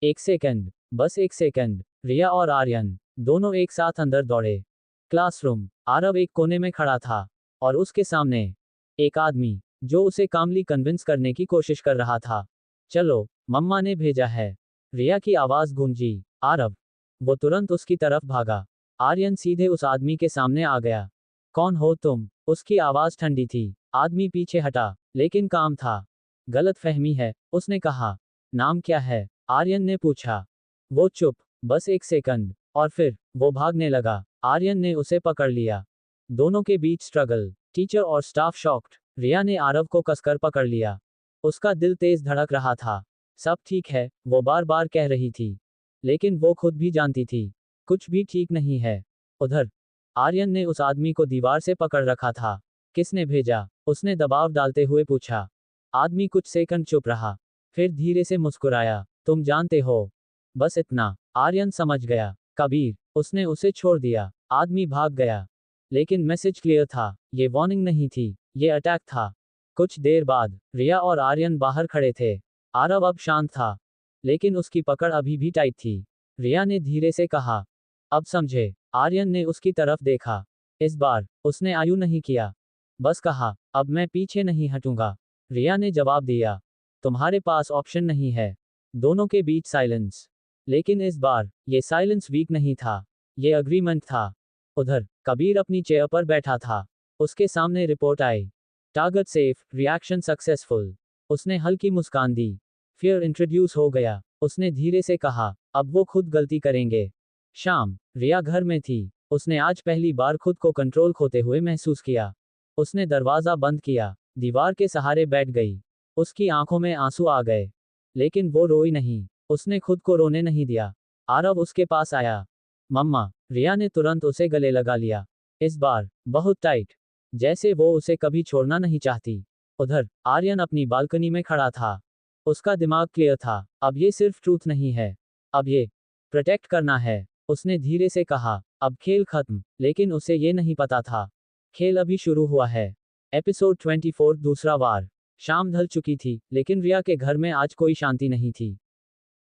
एक सेकंड, बस एक सेकंड। रिया और आर्यन दोनों एक साथ अंदर दौड़े। क्लासरूम। आरव एक कोने में खड़ा था, और उसके सामने एक आदमी, जो उसे कामली कन्विंस करने की कोशिश कर रहा था। चलो, मम्मा ने भेजा है। रिया की आवाज गूंजी। आरव। वो तुरंत उसकी तरफ भागा। आर्यन सीधे उस आदमी के सामने आ गया। कौन हो तुम? उसकी आवाज ठंडी थी। आदमी पीछे हटा, लेकिन काम था। गलत फहमी है, उसने कहा। नाम क्या है? आर्यन ने पूछा। वो चुप, बस एक सेकंड, और फिर वो भागने लगा। आर्यन ने उसे पकड़ लिया। दोनों के बीच स्ट्रगल। टीचर और स्टाफ शॉक्ड। रिया ने आरव को कसकर पकड़ लिया। उसका दिल तेज धड़क रहा था। सब ठीक है, वो बार बार कह रही थी, लेकिन वो खुद भी जानती थी, कुछ भी ठीक नहीं है। उधर, आर्यन ने उस आदमी को दीवार से पकड़ रखा था। किसने भेजा? उसने दबाव डालते हुए पूछा। आदमी कुछ सेकंड चुप रहा, फिर धीरे से मुस्कुराया। तुम जानते हो। बस इतना। आर्यन समझ गया। कबीर। उसने उसे छोड़ दिया। आदमी भाग गया। लेकिन मैसेज क्लियर था। ये वार्निंग नहीं थी, ये अटैक था। कुछ देर बाद, रिया और आर्यन बाहर खड़े थे। आरव अब शांत था, लेकिन उसकी पकड़ अभी भी टाइट थी। रिया ने धीरे से कहा, अब समझे? आर्यन ने उसकी तरफ देखा। इस बार, उसने आयु नहीं किया, बस कहा, अब मैं पीछे नहीं हटूंगा। रिया ने जवाब दिया, तुम्हारे पास ऑप्शन नहीं है। दोनों के बीच साइलेंस। लेकिन इस बार ये साइलेंस वीक नहीं था, ये अग्रीमेंट था। उधर कबीर अपनी चेयर पर बैठा था। उसके सामने रिपोर्ट आई। Target safe, reaction successful. उसने हल्की मुस्कान दी। फियर इंट्रोड्यूस हो गया। उसने धीरे से कहा, अब वो खुद गलती करेंगे। शाम, रिया घर में थी। उसने आज पहली बार खुद को कंट्रोल खोते हुए महसूस किया। उसने दरवाजा बंद किया, दीवार के सहारे बैठ गई। उसकी आंखों में आंसू आ गए। लेकिन वो रोई नहीं। उसने खुद को रोने नहीं दिया। आरव उसके पास आया। मम्मा, रिया ने तुरंत उसे गले लगा लिया। इस बार बहुत टाइट, जैसे वो उसे कभी छोड़ना नहीं चाहती। उधर आर्यन अपनी बालकनी में खड़ा था। उसका दिमाग क्लियर था। अब ये सिर्फ ट्रूथ नहीं है, अब ये प्रोटेक्ट करना है। उसने धीरे से कहा, अब खेल खत्म। लेकिन उसे ये नहीं पता था, खेल अभी शुरू हुआ है। एपिसोड 24 दूसरा वार। शाम ढल चुकी थी, लेकिन रिया के घर में आज कोई शांति नहीं थी।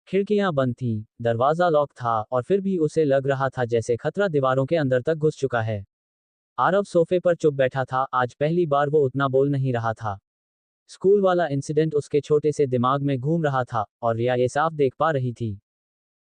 खिड़कियां बंद थीं, दरवाजा लॉक था, और फिर भी उसे लग रहा था जैसे खतरा दीवारों के अंदर तक घुस चुका है। आरव सोफे पर चुप बैठा था। आज पहली बार वो उतना बोल नहीं रहा था। स्कूल वाला इंसिडेंट उसके छोटे से दिमाग में घूम रहा था, और रिया ये साफ देख पा रही थी।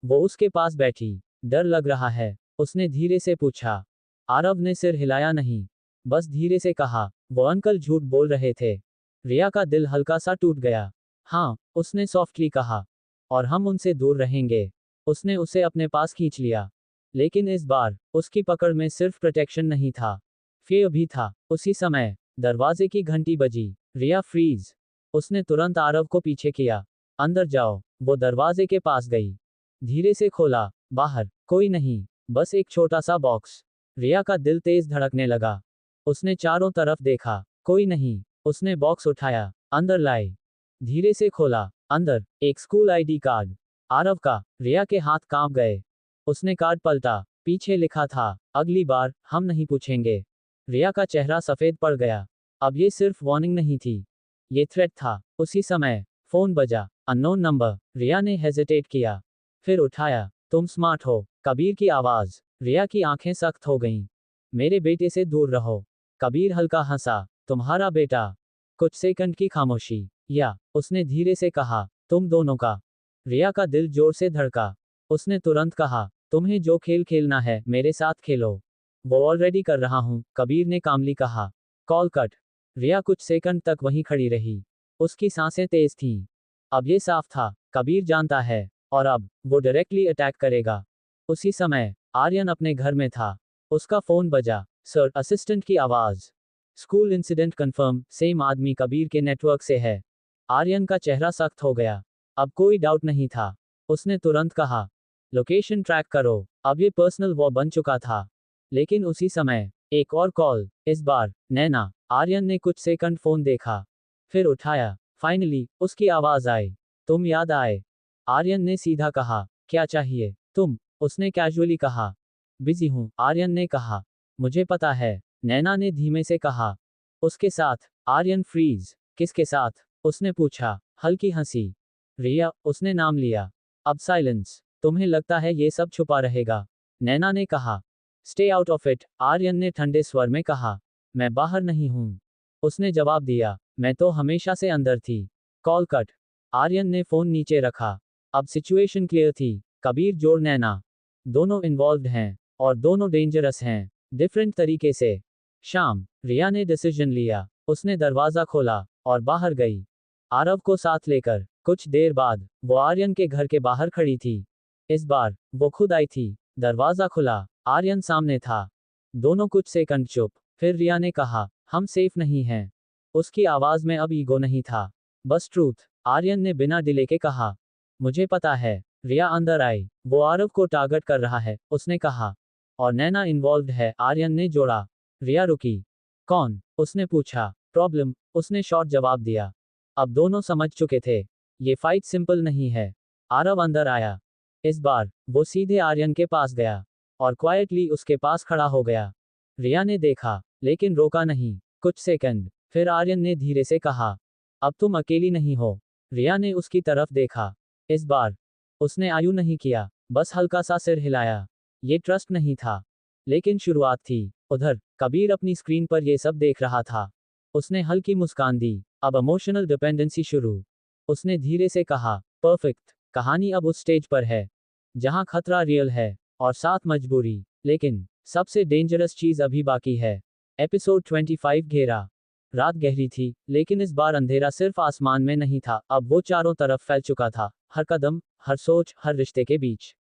वो उसके पास बैठी। डर लग रहा है? उसने धीरे से पूछा। आरव ने सिर हिलाया नहीं, बस धीरे से कहा, वो अंकल झूठ बोल रहे थे। रिया का दिल हल्का सा टूट गया। हाँ, उसने सॉफ्टली कहा, और हम उनसे दूर रहेंगे। उसने उसे अपने पास खींच लिया। लेकिन इस बार उसकी पकड़ में सिर्फ प्रोटेक्शन नहीं था, फियर भी था। उसी समय दरवाजे की घंटी बजी। रिया फ्रीज। उसने तुरंत आरव को पीछे किया। अंदर जाओ। वो दरवाजे के पास गई। धीरे से खोला। बाहर कोई नहीं, बस एक छोटा सा बॉक्स। रिया का दिल तेज धड़कने लगा। उसने चारों तरफ देखा, कोई नहीं। उसने बॉक्स उठाया, अंदर लाई। धीरे से खोला। अंदर एक स्कूल आईडी कार्ड, आरव का। रिया के हाथ कांप गए। उसने कार्ड पलटा। पीछे लिखा था, अगली बार हम नहीं पूछेंगे। रिया का चेहरा सफेद पड़ गया। अब ये सिर्फ वार्निंग नहीं थी, ये थ्रेट था। उसी समय फोन बजा। Unknown number. रिया ने हेजिटेट किया, फिर उठाया। तुम स्मार्ट हो, कबीर की आवाज। रिया की आंखें सख्त हो गईं। मेरे बेटे से दूर रहो। कबीर हल्का हंसा। तुम्हारा बेटा? कुछ सेकंड की खामोशी। या, उसने धीरे से कहा, तुम दोनों का। रिया का दिल जोर से धड़का। उसने तुरंत कहा, तुम्हें जो खेल खेलना है मेरे साथ खेलो। वो ऑलरेडी कर रहा हूं, कबीर ने कामली कहा। Call cut. रिया कुछ सेकंड तक वहीं खड़ी रही। उसकी सांसें तेज थीं। अब ये साफ था, कबीर जानता है, और अब वो डायरेक्टली अटैक करेगा। उसी समय आर्यन अपने घर में था। उसका फोन बजा। सर, असिस्टेंट की आवाज। स्कूल इंसिडेंट कंफर्म, सेम आदमी कबीर के नेटवर्क से है। आर्यन का चेहरा सख्त हो गया। अब कोई डाउट नहीं था। उसने तुरंत कहा, लोकेशन ट्रैक करो। अब ये पर्सनल वॉर बन चुका था। लेकिन उसी समय एक और कॉल। इस बार नैना। आर्यन ने कुछ सेकंड फोन देखा, फिर उठाया। फाइनली उसकी आवाज आई। तुम याद आए? आर्यन ने सीधा कहा, क्या चाहिए? तुम? उसने कैजुअली कहा, बिजी हूं। आर्यन ने कहा, मुझे पता है। नैना ने धीमे से कहा, उसके साथ। आर्यन फ्रीज। किसके साथ? उसने पूछा, हल्की हंसी। रिया। उसने नाम लिया। अब साइलेंस। तुम्हें लगता है ये सब छुपा रहेगा? नैना ने कहा, stay out of it. Aryan ने ठंडे स्वर में कहा, मैं बाहर नहीं हूं। उसने जवाब दिया, मैं तो हमेशा से अंदर थी। Call cut. आर्यन ने फोन नीचे रखा। अब सिचुएशन क्लियर थी। कबीर जोर नैना, दोनों इन्वॉल्व्ड हैं, और दोनों डेंजरस हैं, डिफरेंट तरीके से। शाम। रिया ने डिसीजन लिया। उसने दरवाजा खोला और बाहर गई, आरव को साथ लेकर। कुछ देर बाद वो आर्यन के घर के बाहर खड़ी थी। इस बार वो खुद आई थी। दरवाजा खुला। आर्यन सामने था। दोनों कुछ सेकंड चुप। फिर रिया ने कहा, हम सेफ नहीं हैं। उसकी आवाज में अब ईगो नहीं था, बस ट्रूथ। आर्यन ने बिना डिले के कहा, मुझे पता है। रिया अंदर आई। वो आरव को टारगेट कर रहा है, उसने कहा। और नैना इन्वॉल्व्ड है, आर्यन ने जोड़ा। रिया रुकी। कौन? उसने पूछा। प्रॉब्लम, उसने शॉर्ट जवाब दिया। अब दोनों समझ चुके थे, ये फाइट सिंपल नहीं है। आरव अंदर आया। इस बार वो सीधे आर्यन के पास गया, और क्वाइटली उसके पास खड़ा हो गया। रिया ने देखा, लेकिन रोका नहीं। कुछ सेकंड, फिर आर्यन ने धीरे से कहा, अब तुम अकेली नहीं हो। रिया ने उसकी तरफ देखा। इस बार उसने आयु नहीं किया, बस हल्का सा सिर हिलाया। ये ट्रस्ट नहीं था, लेकिन शुरुआत थी। उधर कबीर अपनी स्क्रीन पर ये सब देख रहा था। उसने हल्की मुस्कान दी। अब इमोशनल डिपेंडेंसी शुरू। उसने धीरे से कहा। परफेक्ट। कहानी अब उस स्टेज पर है जहां खतरा रियल है और साथ मजबूरी। लेकिन सबसे डेंजरस चीज अभी बाकी है। एपिसोड 25 घेरा। रात गहरी थी, लेकिन इस बार अंधेरा सिर्फ आसमान में नहीं था, अब वो चारों तरफ फैल चुका था, हर कदम, हर सोच, हर रिश्ते के बीच।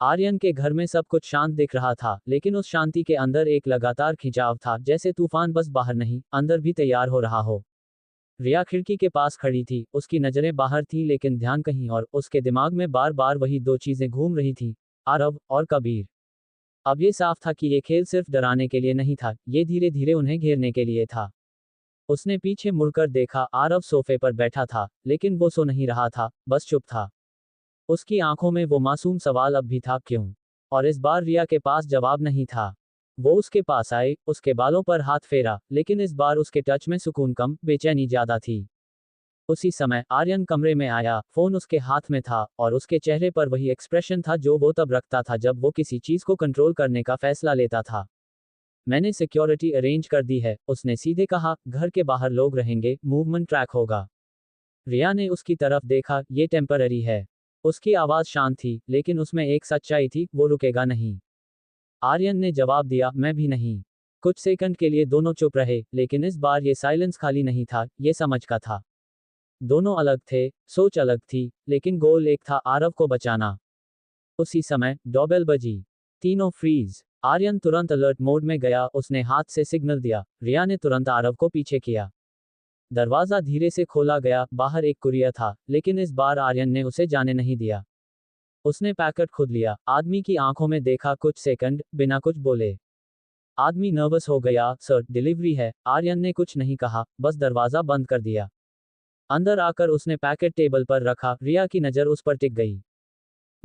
आर्यन के घर में सब कुछ शांत दिख रहा था, लेकिन उस शांति के अंदर एक लगातार खिंचाव था, जैसे तूफान बस बाहर नहीं, अंदर भी तैयार हो रहा हो। रिया खिड़की के पास खड़ी थी, उसकी नजरें बाहर थीं लेकिन ध्यान कहीं और, उसके दिमाग में बार बार वही दो चीजें घूम रही थीं, आरव और कबीर। अब ये साफ था कि ये खेल सिर्फ डराने के लिए नहीं था, ये धीरे धीरे उन्हें घेरने के लिए था। उसने पीछे मुड़कर देखा, आरव सोफे पर बैठा था, लेकिन वो सो नहीं रहा था, बस चुप था। उसकी आंखों में वो मासूम सवाल अब भी था, क्यों? और इस बार रिया के पास जवाब नहीं था। वो उसके पास आए, उसके बालों पर हाथ फेरा, लेकिन इस बार उसके टच में सुकून कम, बेचैनी ज्यादा थी। उसी समय आर्यन कमरे में आया, फोन उसके हाथ में था, और उसके चेहरे पर वही एक्सप्रेशन था जो वो तब रखता था जब वो किसी चीज को कंट्रोल करने का फैसला लेता था। मैंने सिक्योरिटी अरेंज कर दी है, उसने सीधे कहा, घर के बाहर लोग रहेंगे, मूवमेंट ट्रैक होगा। रिया ने उसकी तरफ देखा, ये टेम्पररी है। उसकी आवाज शांत थी, लेकिन उसमें एक सच्चाई थी, वो रुकेगा नहीं। आर्यन ने जवाब दिया, मैं भी नहीं। कुछ सेकंड के लिए दोनों चुप रहे, लेकिन इस बार ये साइलेंस खाली नहीं था, ये समझ का था। दोनों अलग थे, सोच अलग थी, लेकिन गोल एक था, आरव को बचाना। उसी समय डोरबेल बजी। तीनों फ्रीज। आर्यन तुरंत अलर्ट मोड में गया, उसने हाथ से सिग्नल दिया। रिया ने तुरंत आरव को पीछे किया। दरवाजा धीरे से खोला गया, बाहर एक कुरियर था, लेकिन इस बार आर्यन ने उसे जाने नहीं दिया। उसने पैकेट खुद लिया, आदमी की आंखों में देखा कुछ सेकंड, बिना कुछ बोले। आदमी नर्वस हो गया, सर, डिलीवरी है। आर्यन ने कुछ नहीं कहा, बस दरवाजा बंद कर दिया। अंदर आकर उसने पैकेट टेबल पर रखा, रिया की नजर उस पर टिक गई।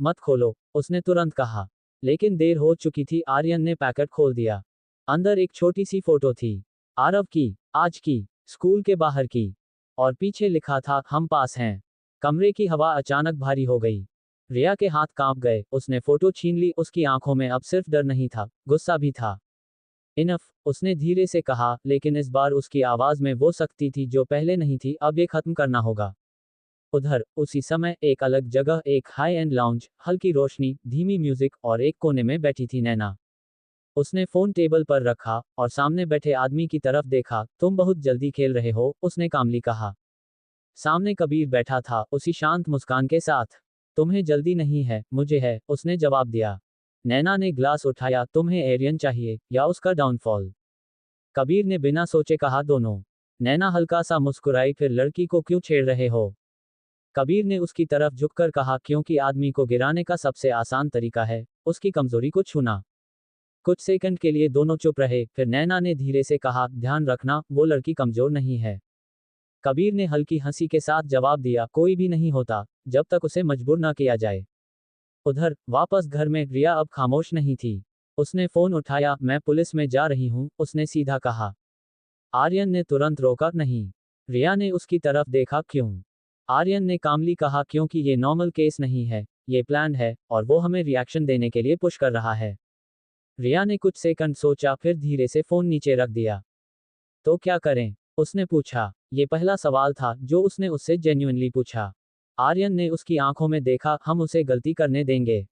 मत खोलो, उसने तुरंत कहा। लेकिन देर हो चुकी थी, आर्यन ने पैकेट खोल दिया। अंदर एक छोटी सी फोटो थी। आरव की, आज की, स्कूल के बाहर की। और पीछे लिखा था, हम पास हैं। कमरे की हवा अचानक भारी हो गई। रिया के हाथ कांप गए, उसने फोटो छीन ली, उसकी आंखों में अब सिर्फ डर नहीं था, गुस्सा भी था। इनफ, उसने धीरे से कहा, लेकिन इस बार उसकी आवाज में वो सख्ती थी जो पहले नहीं थी, अब ये खत्म करना होगा। उधर, उसी समय एक अलग जगह, एक हाई एंड लाउंज, हल्की रोशनी, धीमी म्यूजिक, और एक कोने में बैठी थी नैना। उसने फोन टेबल पर रखा, और सामने बैठे आदमी की तरफ देखा। तुम बहुत जल्दी खेल रहे हो, उसने कामली कहा। सामने कबीर बैठा था, उसी शांत मुस्कान के साथ। तुम्हें जल्दी नहीं है, मुझे है, उसने जवाब दिया। नैना ने ग्लास उठाया, तुम्हें एरियन चाहिए, या उसका डाउनफॉल? कबीर ने बिना सोचे कहा, दोनों। नैना हल्का सा मुस्कुराई, फिर लड़की को क्यों छेड़ रहे हो? कबीर ने उसकी तरफ झुककर कहा, क्योंकि आदमी को गिराने का सबसे आसान तरीका है उसकी कमजोरी को छूना। कुछ सेकंड के लिए दोनों चुप रहे, फिर नैना ने धीरे से कहा, ध्यान रखना, वो लड़की कमजोर नहीं है। कबीर ने हल्की हंसी के साथ जवाब दिया, कोई भी नहीं होता, जब तक उसे मजबूर न किया जाए। उधर, वापस घर में, रिया अब खामोश नहीं थी। उसने फोन उठाया, मैं पुलिस में जा रही हूँ, उसने सीधा कहा। आर्यन ने तुरंत रोका, नहीं। रिया ने उसकी तरफ देखा, क्यों? आर्यन ने कामली कहा, क्योंकि ये नॉर्मल केस नहीं है, ये प्लान है, और वो हमें रिएक्शन देने के लिए पुश कर रहा है। रिया ने कुछ सेकंड सोचा, फिर धीरे से फोन नीचे रख दिया। तो क्या करें? उसने पूछा। ये पहला सवाल था जो उसने उससे जेन्युइनली पूछा। आर्यन ने उसकी आंखों में देखा, हम उसे गलती करने देंगे?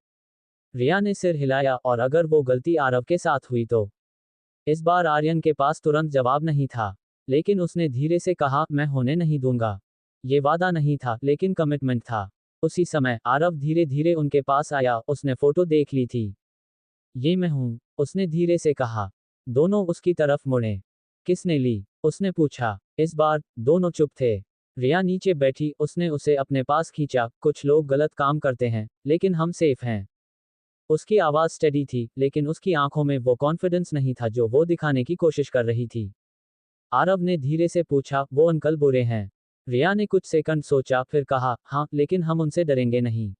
रिया ने सिर हिलाया, और अगर वो गलती आरव के साथ हुई तो? इस बार आर्यन के पास तुरंत जवाब नहीं था, लेकिन उसने धीरे से कहा, मैं होने नहीं दूंगा। ये वादा नहीं था, लेकिन कमिटमेंट था। उसी समय आरव धीरे धीरे उनके पास आया, उसने फोटो देख ली थी। ये मैं हूं, उसने धीरे से कहा। दोनों उसकी तरफ मुड़े। किसने ली? उसने पूछा। इस बार दोनों चुप थे। रिया नीचे बैठी, उसने उसे अपने पास खींचा, कुछ लोग गलत काम करते हैं, लेकिन हम सेफ हैं। उसकी आवाज स्टेडी थी, लेकिन उसकी आंखों में वो कॉन्फिडेंस नहीं था जो वो दिखाने की कोशिश कर रही थी। आरव ने धीरे से पूछा, वो अंकल बुरे हैं? रिया ने कुछ सेकंड सोचा, फिर कहा, हाँ, लेकिन हम उनसे डरेंगे नहीं।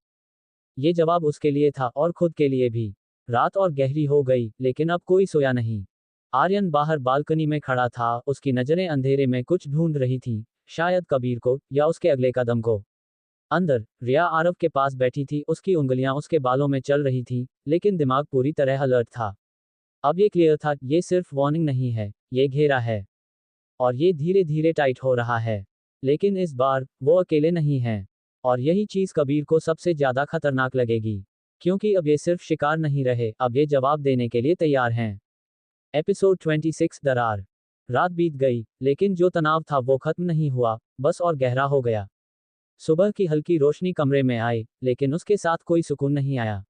ये जवाब उसके लिए था, और खुद के लिए भी। रात और गहरी हो गई, लेकिन अब कोई सोया नहीं। आर्यन बाहर बालकनी में खड़ा था, उसकी नजरें अंधेरे में कुछ ढूंढ रही थीं, शायद कबीर को, या उसके अगले कदम को। अंदर, रिया आरव के पास बैठी थी, उसकी उंगलियां उसके बालों में चल रही थीं, लेकिन दिमाग पूरी तरह अलर्ट था। अब ये क्लियर था, ये सिर्फ वार्निंग नहीं है, ये घेरा है। और ये धीरे धीरे टाइट हो रहा है। लेकिन इस बार वो अकेले नहीं हैं। और यही चीज कबीर को सबसे ज्यादा खतरनाक लगेगी, क्योंकि अब ये सिर्फ शिकार नहीं रहे, अब ये जवाब देने के लिए तैयार हैं। एपिसोड 26 दरार। रात बीत गई, लेकिन जो तनाव था वो खत्म नहीं हुआ, बस और गहरा हो गया। सुबह की हल्की रोशनी कमरे में आई, लेकिन उसके साथ कोई सुकून नहीं आया।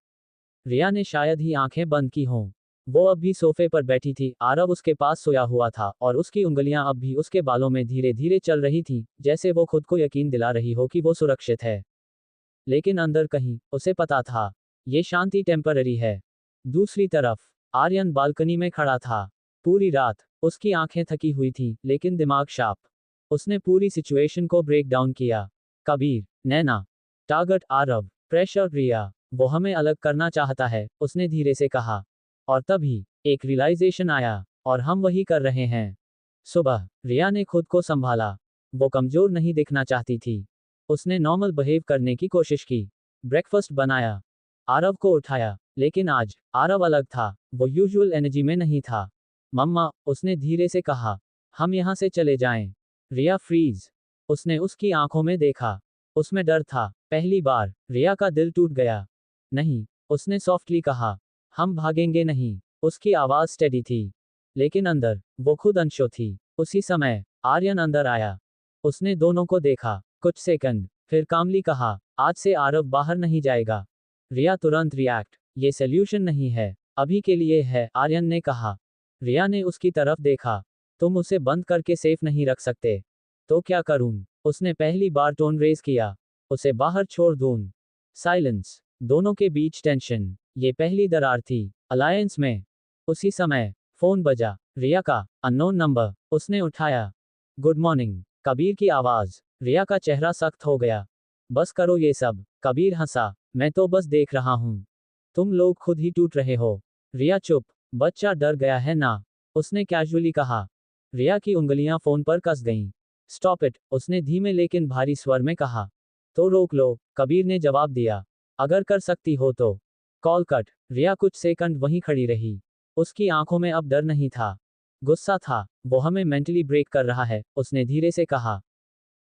रिया ने शायद ही आंखें बंद की हों। वो अब भी सोफे पर बैठी थी, आरव उसके पास सोया हुआ था, और उसकी उंगलियां अब भी उसके बालों में धीरे धीरे चल रही थीं, जैसे वो खुद को यकीन दिला रही हो कि वो सुरक्षित है। लेकिन अंदर कहीं उसे पता था, ये शांति टेम्पररी है। दूसरी तरफ आर्यन बालकनी में खड़ा था। पूरी रात उसकी आंखें थकी हुई थीं, लेकिन दिमाग शार्प। उसने पूरी सिचुएशन को ब्रेक डाउन किया। कबीर, नैना, टारगेट आरव, प्रेशर रिया, वो हमें अलग करना चाहता है, उसने धीरे से कहा। और तभी एक रियलाइजेशन आया, और हम वही कर रहे हैं। सुबह रिया ने खुद को संभाला। वो कमजोर नहीं दिखना चाहती थी। उसने नॉर्मल बिहेव करने की कोशिश की। ब्रेकफास्ट बनाया, आरव को उठाया, लेकिन आज आरव अलग था, वो यूजुअल एनर्जी में नहीं था। मम्मा, उसने धीरे से कहा, हम यहाँ से चले जाएं। रिया फ्रीज। उसने उसकी आंखों में देखा। उसमें डर था। पहली बार रिया का दिल टूट गया। नहीं, उसने सॉफ्टली कहा, हम भागेंगे नहीं। उसकी आवाज स्टेडी थी, लेकिन अंदर वो खुद अनशो थी। उसी समय आर्यन अंदर आया। उसने दोनों को देखा कुछ सेकंड, फिर कामली कहा, आज से आरव बाहर नहीं जाएगा। रिया तुरंत रिएक्ट, ये सल्यूशन नहीं है, अभी के लिए है, आर्यन ने कहा। रिया ने उसकी तरफ देखा। तुम उसे बंद करके सेफ नहीं रख सकते। तो क्या करूं? उसने पहली बार टोन रेज किया। उसे बाहर छोड़ दूं? साइलेंस। दोनों के बीच टेंशन। ये पहली दरार थी अलायंस में। उसी समय फोन बजा। रिया का अननोन नंबर। उसने उठाया। गुड मॉर्निंग, कबीर की आवाज। रिया का चेहरा सख्त हो गया। बस करो ये सब। कबीर हंसा, मैं तो बस देख रहा हूं। तुम लोग खुद ही टूट रहे हो। रिया चुप। बच्चा डर गया है ना? उसने कैजुअली कहा। रिया की उंगलियां फोन पर कस गईं। स्टॉप इट, उसने धीमे लेकिन भारी स्वर में कहा। तो रोक लो, कबीर ने जवाब दिया। अगर कर सकती हो तो। Call cut. रिया कुछ सेकंड वहीं खड़ी रही। उसकी आंखों में अब डर नहीं था, गुस्सा था। वो हमें मेंटली ब्रेक कर रहा है, उसने धीरे से कहा।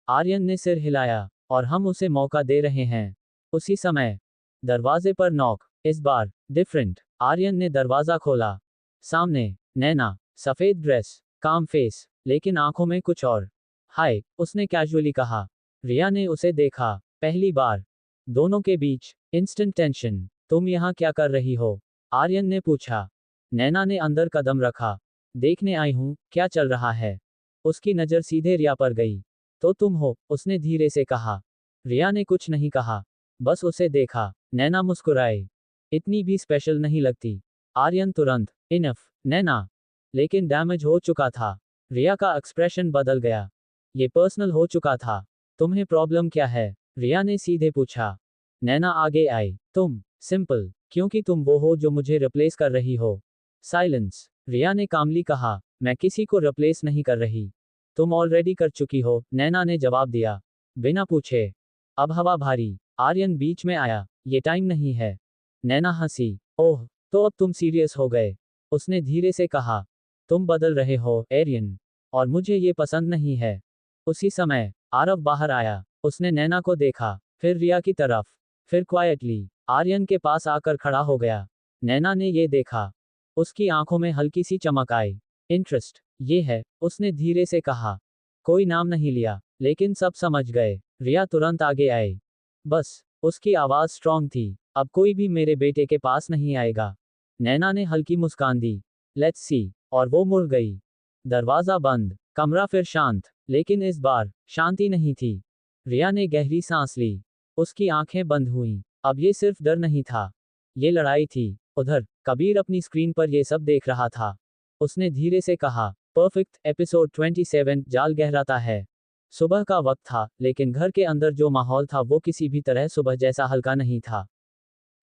आर्यन ने सिर हिलाया। और हम उसे मौका दे रहे हैं। उसी समय दरवाजे पर नॉक। इस बार डिफरेंट। आर्यन ने दरवाजा खोला। सामने नैना, सफेद ड्रेस, काम फेस, लेकिन आंखों में कुछ और। हाय, उसने कैजुअली कहा। रिया ने उसे देखा। पहली बार। दोनों के बीच इंस्टेंट टेंशन। तुम यहाँ क्या कर रही हो? आर्यन ने पूछा। नैना ने अंदर कदम रखा। देखने आई हूँ क्या चल रहा है। उसकी नज़र सीधे रिया पर गई। तो तुम हो, उसने धीरे से कहा। रिया ने कुछ नहीं कहा, बस उसे देखा। नैना मुस्कुराई। इतनी भी स्पेशल नहीं लगती। आर्यन तुरंत, इनफ, नैना। लेकिन डैमेज हो चुका था। रिया का एक्सप्रेशन बदल गया। ये पर्सनल हो चुका था। तुम्हें प्रॉब्लम क्या है? रिया ने सीधे पूछा। नैना आगे आई। तुम, सिंपल, क्योंकि तुम वो हो जो मुझे रिप्लेस कर रही हो। साइलेंस। रिया ने कामली कहा, मैं किसी को रिप्लेस नहीं कर रही। तुम ऑलरेडी कर चुकी हो, नैना ने जवाब दिया, बिना पूछे। अब हवा भारी। आर्यन बीच में आया। ये टाइम नहीं है। नैना हंसी। ओह, तो अब तुम सीरियस हो गए, उसने धीरे से कहा। तुम बदल रहे हो, एरियन, और मुझे ये पसंद नहीं है। उसी समय आरव बाहर आया। उसने नैना को देखा, फिर रिया की तरफ, फिर क्वाइटली आर्यन के पास आकर खड़ा हो गया। नैना ने ये देखा। उसकी आंखों में हल्की सी चमक आई। इंटरेस्ट, ये है, उसने धीरे से कहा। कोई नाम नहीं लिया, लेकिन सब समझ गए। रिया तुरंत आगे आई। बस, उसकी आवाज स्ट्रांग थी। अब कोई भी मेरे बेटे के पास नहीं आएगा। नैना ने हल्की मुस्कान दी। लेट्स सी, और वो मुड़ गई। दरवाजा बंद। कमरा फिर शांत, लेकिन इस बार शांति नहीं थी। रिया ने गहरी सांस ली। उसकी आंखें बंद हुईं। अब ये सिर्फ डर नहीं था, ये लड़ाई थी। उधर कबीर अपनी स्क्रीन पर ये सब देख रहा था। उसने धीरे से कहा, परफेक्ट। एपिसोड 27 जाल गहराता है। सुबह का वक्त था, लेकिन घर के अंदर जो माहौल था वो किसी भी तरह सुबह जैसा हल्का नहीं था।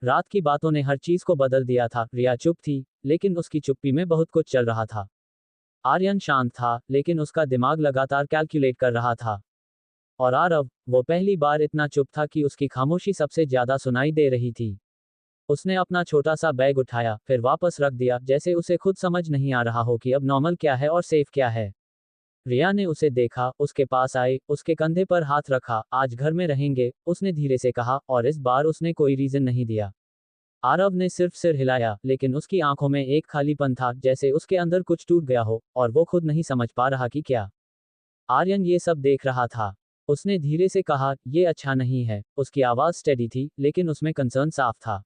रात की बातों ने हर चीज को बदल दिया था। रिया चुप थी, लेकिन उसकी चुप्पी में बहुत कुछ चल रहा था। आर्यन शांत था, लेकिन उसका दिमाग लगातार कैलकुलेट कर रहा था। और आरव, वो पहली बार इतना चुप था कि उसकी खामोशी सबसे ज्यादा सुनाई दे रही थी। उसने अपना छोटा सा बैग उठाया, फिर वापस रख दिया, जैसे उसे खुद समझ नहीं आ रहा हो कि अब नॉर्मल क्या है और सेफ क्या है। रिया ने उसे देखा, उसके पास आई, उसके कंधे पर हाथ रखा। आज घर में रहेंगे, उसने धीरे से कहा, और इस बार उसने कोई रीजन नहीं दिया। आरव ने सिर्फ सिर हिलाया, लेकिन उसकी आंखों में एक खालीपन था, जैसे उसके अंदर कुछ टूट गया हो, और वो खुद नहीं समझ पा रहा कि क्या। आर्यन ये सब देख रहा था। उसने धीरे से कहा, ये अच्छा नहीं है। उसकी आवाज स्टेडी थी, लेकिन उसमें कंसर्न साफ था।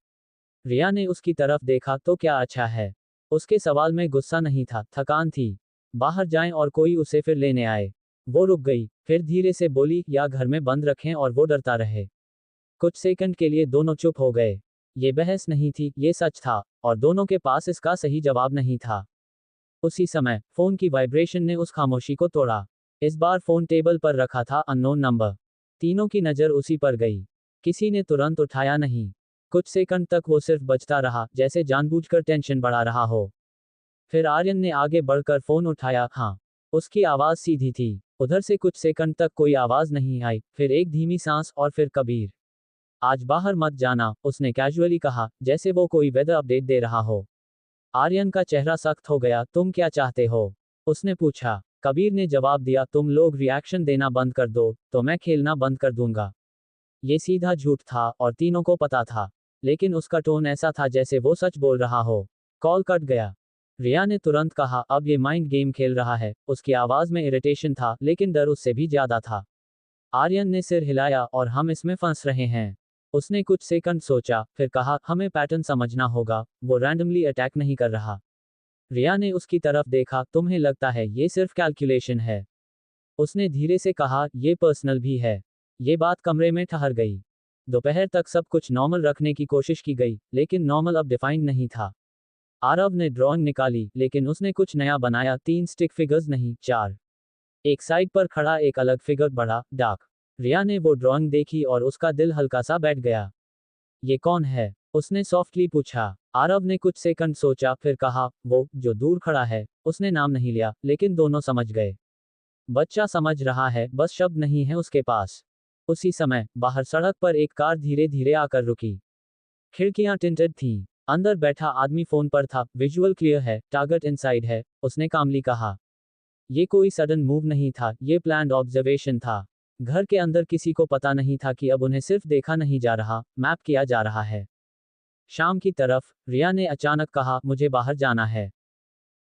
रिया ने उसकी तरफ देखा, तो क्या अच्छा है? उसके सवाल में गुस्सा नहीं था, थकान थी। बाहर जाएं और कोई उसे फिर लेने आए। वो रुक गई, फिर धीरे से बोली, या घर में बंद रखें और वो डरता रहे। कुछ सेकंड के लिए दोनों चुप हो गए। ये बहस नहीं थी, ये सच था, और दोनों के पास इसका सही जवाब नहीं था। उसी समय फोन की वाइब्रेशन ने उस खामोशी को तोड़ा। इस बार फोन टेबल पर रखा था, अननोन नंबर। तीनों की नजर उसी पर गई। किसी ने तुरंत उठाया नहीं। कुछ सेकंड तक वो सिर्फ बजता रहा, जैसे जानबूझकर टेंशन बढ़ा रहा हो। फिर आर्यन ने आगे बढ़कर फोन उठाया। हाँ, उसकी आवाज सीधी थी। उधर से कुछ सेकंड तक कोई आवाज नहीं आई, फिर एक धीमी सांस, और फिर कबीर। आज बाहर मत जाना, उसने कैजुअली कहा, जैसे वो कोई वेदर अपडेट दे रहा हो। आर्यन का चेहरा सख्त हो गया। तुम क्या चाहते हो? उसने पूछा। कबीर ने जवाब दिया, तुम लोग रिएक्शन देना बंद कर दो, तो मैं खेलना बंद कर दूंगा। ये सीधा झूठ था, और तीनों को पता था। लेकिन उसका टोन ऐसा था जैसे वो सच बोल रहा हो। कॉल कट गया। रिया ने तुरंत कहा, अब ये माइंड गेम खेल रहा है। उसकी आवाज में इरिटेशन था, लेकिन डर उससे भी ज्यादा था। आर्यन ने सिर हिलाया, और हम इसमें फंस रहे हैं। उसने कुछ सेकंड सोचा, फिर कहा, हमें पैटर्न समझना होगा। वो रैंडमली अटैक नहीं कर रहा। रिया ने उसकी तरफ देखा, तुम्हें लगता है ये सिर्फ कैलकुलेशन है? उसने धीरे से कहा, ये पर्सनल भी है। ये बात कमरे में ठहर गई। दोपहर तक सब कुछ नॉर्मल रखने की कोशिश की गई, लेकिन नॉर्मल अब डिफाइंड नहीं था। आरव ने ड्राइंग निकाली, लेकिन उसने कुछ नया बनाया। 3 स्टिक फिगर्स नहीं, 4। एक साइड पर खड़ा एक अलग फिगर, बड़ा, डार्क। रिया ने वो ड्राइंग देखी और उसका दिल हल्का सा बैठ गया। ये कौन है? उसने सॉफ्टली पूछा। आरव ने कुछ सेकंड सोचा, फिर कहा, वो जो दूर खड़ा है। उसने नाम नहीं लिया, लेकिन दोनों समझ गए। बच्चा समझ रहा है, बस शब्द नहीं है उसके पास। उसी समय बाहर सड़क पर एक कार धीरे धीरे आकर रुकी। खिड़कियां टिंटेड थीं। अंदर बैठा आदमी फोन पर था। विजुअल क्लियर है, टारगेट इनसाइड है, उसने कामली कहा। ये कोई सडन मूव नहीं था, ये प्लान्ड ऑब्जर्वेशन था। घर के अंदर किसी को पता नहीं था कि अब उन्हें सिर्फ देखा नहीं जा रहा, मैप किया जा रहा है। शाम की तरफ रिया ने अचानक कहा, मुझे बाहर जाना है।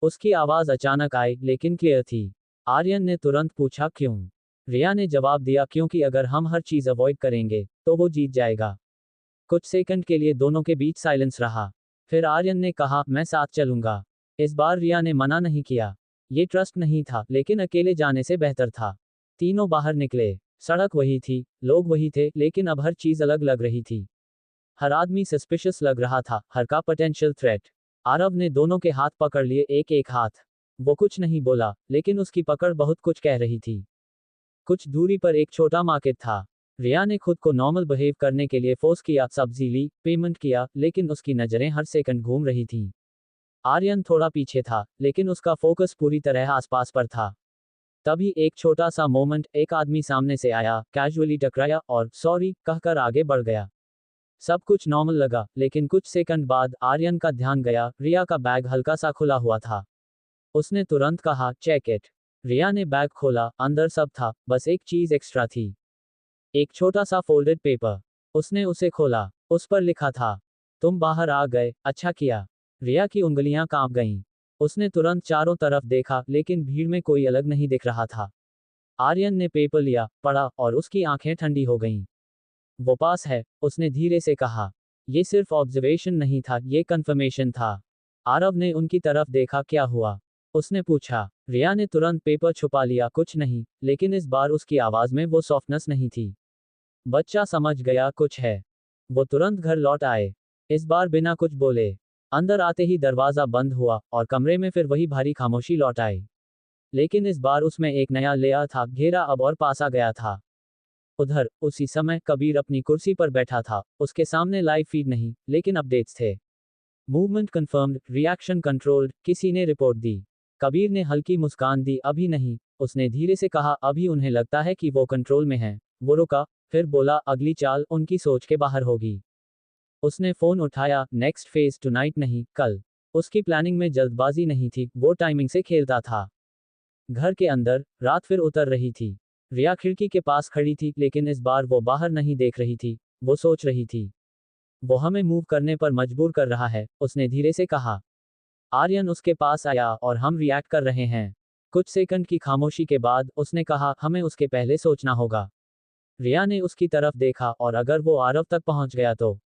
उसकी आवाज अचानक आई, लेकिन क्लियर थी। आर्यन ने तुरंत पूछा, क्यों? रिया ने जवाब दिया, क्योंकि अगर हम हर चीज अवॉइड करेंगे, तो वो जीत जाएगा। कुछ सेकंड के लिए दोनों के बीच साइलेंस रहा। फिर आर्यन ने कहा, मैं साथ चलूंगा। इस बार रिया ने मना नहीं किया। ये ट्रस्ट नहीं था, लेकिन अकेले जाने से बेहतर था। तीनों बाहर निकले। सड़क वही थी, लोग वही थे, लेकिन अब हर चीज अलग लग रही थी। हर आदमी सस्पिशियस लग रहा था, हर का पोटेंशियल थ्रेट। आरव ने दोनों के हाथ पकड़ लिए, एक एक हाथ। वो कुछ नहीं बोला, लेकिन उसकी पकड़ बहुत कुछ कह रही थी। कुछ दूरी पर एक छोटा मार्केट था। रिया ने खुद को नॉर्मल बिहेव करने के लिए फोर्स किया, सब्जी ली, पेमेंट किया, लेकिन उसकी नजरें हर सेकंड घूम रही थीं। आर्यन थोड़ा पीछे था, लेकिन उसका फोकस पूरी तरह आसपास पर था। तभी एक छोटा सा मोमेंट, एक आदमी सामने से आया, कैजुअली टकराया, और सॉरी कहकर आगे बढ़ गया। सब कुछ नॉर्मल लगा, लेकिन कुछ सेकंड बाद आर्यन का ध्यान गया, रिया का बैग हल्का सा खुला हुआ था। उसने तुरंत कहा, चेक इट। रिया ने बैग खोला, अंदर सब था, बस एक चीज एक्स्ट्रा थी। एक छोटा सा फोल्डेड पेपर। उसने उसे खोला। उस पर लिखा था, तुम बाहर आ गए, अच्छा किया। रिया की उंगलियां कांप गईं। उसने तुरंत चारों तरफ देखा, लेकिन भीड़ में कोई अलग नहीं दिख रहा था। आर्यन ने पेपर लिया, पढ़ा, और उसकी आंखें ठंडी हो गईं। वो पास है, उसने धीरे से कहा। ये सिर्फ ऑब्जर्वेशन नहीं था, ये कंफर्मेशन था। आरव ने उनकी तरफ देखा, क्या हुआ? उसने पूछा। रिया ने तुरंत पेपर छुपा लिया, कुछ नहीं, लेकिन इस बार उसकी आवाज में वो सॉफ्टनेस नहीं थी। बच्चा समझ गया, कुछ है। वो तुरंत घर लौट आए। इस बार बिना कुछ बोले। अंदर आते ही दरवाजा बंद हुआ, और कमरे में फिर वही भारी खामोशी लौट आई। लेकिन इस बार उसमें एक नया लेयर था, घेरा अब और पास आ गया था। उधर उसी समय कबीर अपनी कुर्सी पर बैठा था। उसके सामने लाइव फीड नहीं, लेकिन अपडेट्स थे। मूवमेंट कंफर्म्ड, रिएक्शन कंट्रोल्ड, किसी ने रिपोर्ट दी। कबीर ने हल्की मुस्कान दी, अभी नहीं। उसने धीरे से कहा, अभी उन्हें लगता है कि वो कंट्रोल में है। वो रुका, फिर बोला, अगली चाल उनकी सोच के बाहर होगी। उसने फोन उठाया, नेक्स्ट फेज टुनाइट नहीं, कल। उसकी प्लानिंग में जल्दबाजी नहीं थी, वो टाइमिंग से खेलता था। घर के अंदर रात फिर उतर रही थी। रिया खिड़की के पास खड़ी थी, लेकिन इस बार वो बाहर नहीं देख रही थी, वो सोच रही थी। वो हमें मूव करने पर मजबूर कर रहा है, उसने धीरे से कहा। आर्यन उसके पास आया और हम रिएक्ट कर रहे हैं। कुछ सेकंड की खामोशी के बाद उसने कहा, हमें उसके पहले सोचना होगा। रिया ने उसकी तरफ देखा, और अगर वो आरव तक पहुंच गया तो?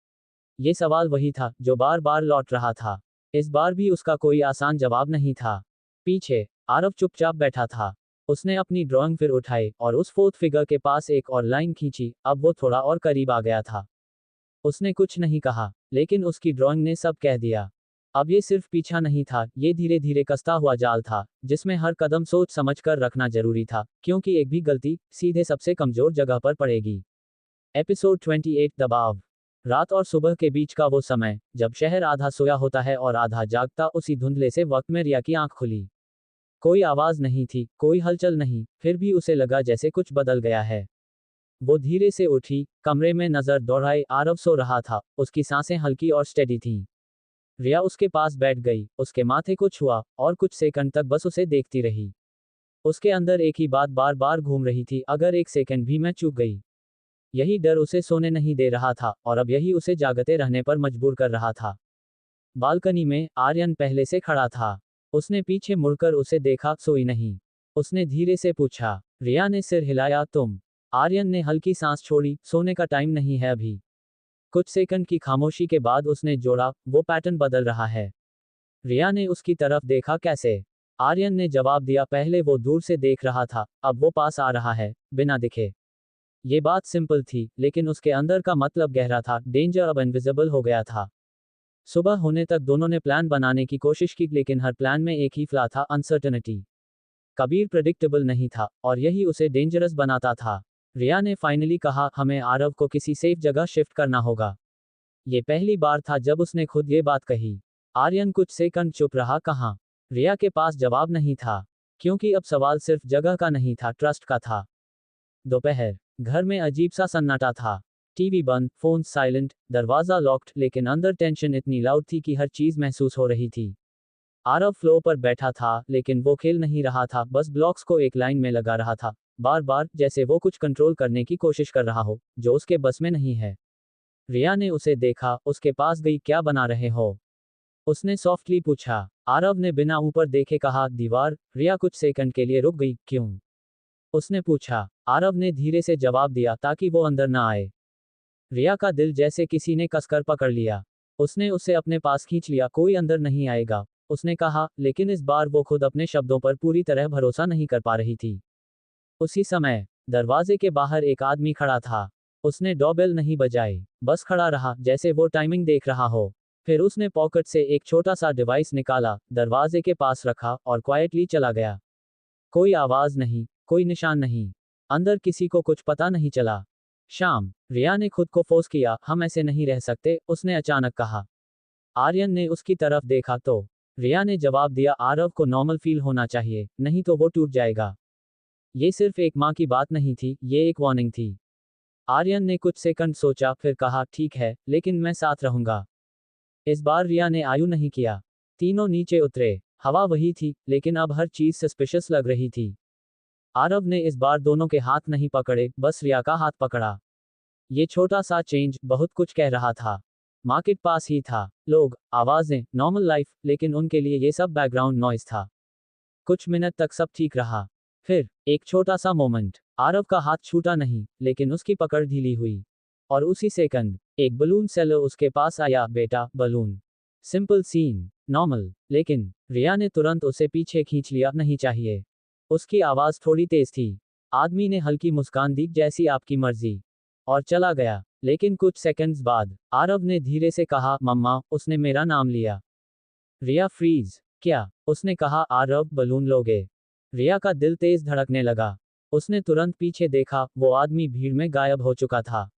ये सवाल वही था जो बार बार लौट रहा था। इस बार भी उसका कोई आसान जवाब नहीं था। पीछे आरव चुपचाप बैठा था। उसने अपनी ड्राइंग फिर उठाई और उस फोर्थ फिगर के पास एक और लाइन खींची। अब वो थोड़ा और करीब आ गया था। उसने कुछ नहीं कहा, लेकिन उसकी ड्राइंग ने सब कह दिया। अब ये सिर्फ पीछा नहीं था, ये धीरे धीरे कसता हुआ जाल था, जिसमें हर कदम सोच समझ कर रखना जरूरी था, क्योंकि एक भी गलती सीधे सबसे कमजोर जगह पर पड़ेगी। एपिसोड 28 दबाव। रात और सुबह के बीच का वो समय, जब शहर आधा सोया होता है और आधा जागता, उसी धुंधले से वक्त में रिया की आंख खुली। कोई आवाज नहीं थी, कोई हलचल नहीं, फिर भी उसे लगा जैसे कुछ बदल गया है। वो धीरे से उठी, कमरे में नजर दौड़ाई। आरव सो रहा था, उसकी सांसें हल्की और स्टेडी थीं। रिया उसके पास बैठ गई, उसके माथे को छुआ, और कुछ सेकंड तक बस उसे देखती रही। उसके अंदर एक ही बात बार बार घूम रही थी, अगर एक सेकंड भी मैं चूक गई। यही डर उसे सोने नहीं दे रहा था, और अब यही उसे जागते रहने पर मजबूर कर रहा था। बालकनी में आर्यन पहले से खड़ा था। उसने पीछे मुड़कर उसे देखा, सोई नहीं? उसने धीरे से पूछा। रिया ने सिर हिलाया। तुम? आर्यन ने हल्की सांस छोड़ी। सोने का टाइम नहीं है अभी। कुछ सेकंड की खामोशी के बाद उसने जोड़ा, वो पैटर्न बदल रहा है। रिया ने उसकी तरफ देखा। कैसे? आर्यन ने जवाब दिया, पहले वो दूर से देख रहा था, अब वो पास आ रहा है, बिना दिखे। ये बात सिंपल थी, लेकिन उसके अंदर का मतलब गहरा था। डेंजर अब इनविजिबल हो गया था। सुबह होने तक दोनों ने प्लान बनाने की कोशिश की, लेकिन हर प्लान में एक ही फ्लॉ था, अनसर्टेनिटी। कबीर प्रेडिक्टेबल नहीं था, और यही उसे डेंजरस बनाता था। रिया ने फाइनली कहा, हमें आरव को किसी सेफ जगह शिफ्ट करना होगा। ये पहली बार था जब उसने खुद ये बात कही। आर्यन कुछ सेकंड चुप रहा। कहाँ? रिया के पास जवाब नहीं था, क्योंकि अब सवाल सिर्फ जगह का नहीं था, ट्रस्ट का था। दोपहर। घर में अजीब सा सन्नाटा था। टीवी बंद, फोन साइलेंट, दरवाजा लॉक्ड, लेकिन अंदर टेंशन इतनी लाउड थी कि हर चीज महसूस हो रही थी। आरव फ्लो पर बैठा था, लेकिन वो खेल नहीं रहा था, बस ब्लॉक्स को एक लाइन में लगा रहा था, बार बार, जैसे वो कुछ कंट्रोल करने की कोशिश कर रहा हो, जो उसके बस में नहीं है। रिया ने उसे देखा, उसके पास गई। क्या बना रहे हो? उसने सॉफ्टली पूछा। आरव ने बिना ऊपर देखे कहा, दीवार। रिया कुछ सेकंड के लिए रुक गई। क्यों? उसने पूछा। आरव ने धीरे से जवाब दिया, ताकि वो अंदर ना आए। रिया का दिल जैसे किसी ने कसकर पकड़ लिया। उसने उसे अपने पास खींच लिया। कोई अंदर नहीं आएगा, उसने कहा, लेकिन इस बार वो खुद अपने शब्दों पर पूरी तरह भरोसा नहीं कर पा रही थी। उसी समय दरवाजे के बाहर एक आदमी खड़ा था। उसने डोरबेल नहीं बजाई, बस खड़ा रहा, जैसे वो टाइमिंग देख रहा हो। फिर उसने पॉकेट से एक छोटा सा डिवाइस निकाला, दरवाजे के पास रखा, और क्वाइटली चला गया। कोई आवाज नहीं, कोई निशान नहीं। अंदर किसी को कुछ पता नहीं चला। शाम। रिया ने खुद को फोर्स किया। हम ऐसे नहीं रह सकते, उसने अचानक कहा। आर्यन ने उसकी तरफ देखा तो रिया ने जवाब दिया, आरव को नॉर्मल फील होना चाहिए, नहीं तो वो टूट जाएगा। ये सिर्फ एक माँ की बात नहीं थी, ये एक वार्निंग थी। आर्यन ने कुछ सेकंड सोचा, फिर कहा, ठीक है, लेकिन मैं साथ रहूंगा। इस बार रिया ने आयु नहीं किया। तीनों नीचे उतरे। हवा वही थी, लेकिन अब हर चीज सस्पिशियस लग रही थी। आरव ने इस बार दोनों के हाथ नहीं पकड़े, बस रिया का हाथ पकड़ा। ये छोटा सा चेंज बहुत कुछ कह रहा था। मार्केट पास ही था, लोग, आवाजें, नॉर्मल लाइफ, लेकिन उनके लिए ये सब बैकग्राउंड नॉइज था। कुछ मिनट तक सब ठीक रहा। फिर एक छोटा सा मोमेंट। आरव का हाथ छूटा नहीं, लेकिन उसकी पकड़ ढीली हुई। और उसी सेकंड एक बलून सेलर उसके पास आया। बेटा, बलून। सिंपल सीन, नॉर्मल, लेकिन रिया ने तुरंत उसे पीछे खींच लिया। नहीं चाहिए। उसकी आवाज थोड़ी तेज थी। आदमी ने हल्की मुस्कान दी, जैसी आपकी मर्जी, और चला गया। लेकिन कुछ सेकंड्स बाद आरव ने धीरे से कहा, मम्मा, उसने मेरा नाम लिया। रिया फ्रीज। क्या? उसने कहा। आरव, बलून लोगे? रिया का दिल तेज धड़कने लगा। उसने तुरंत पीछे देखा, वो आदमी भीड़ में गायब हो चुका था।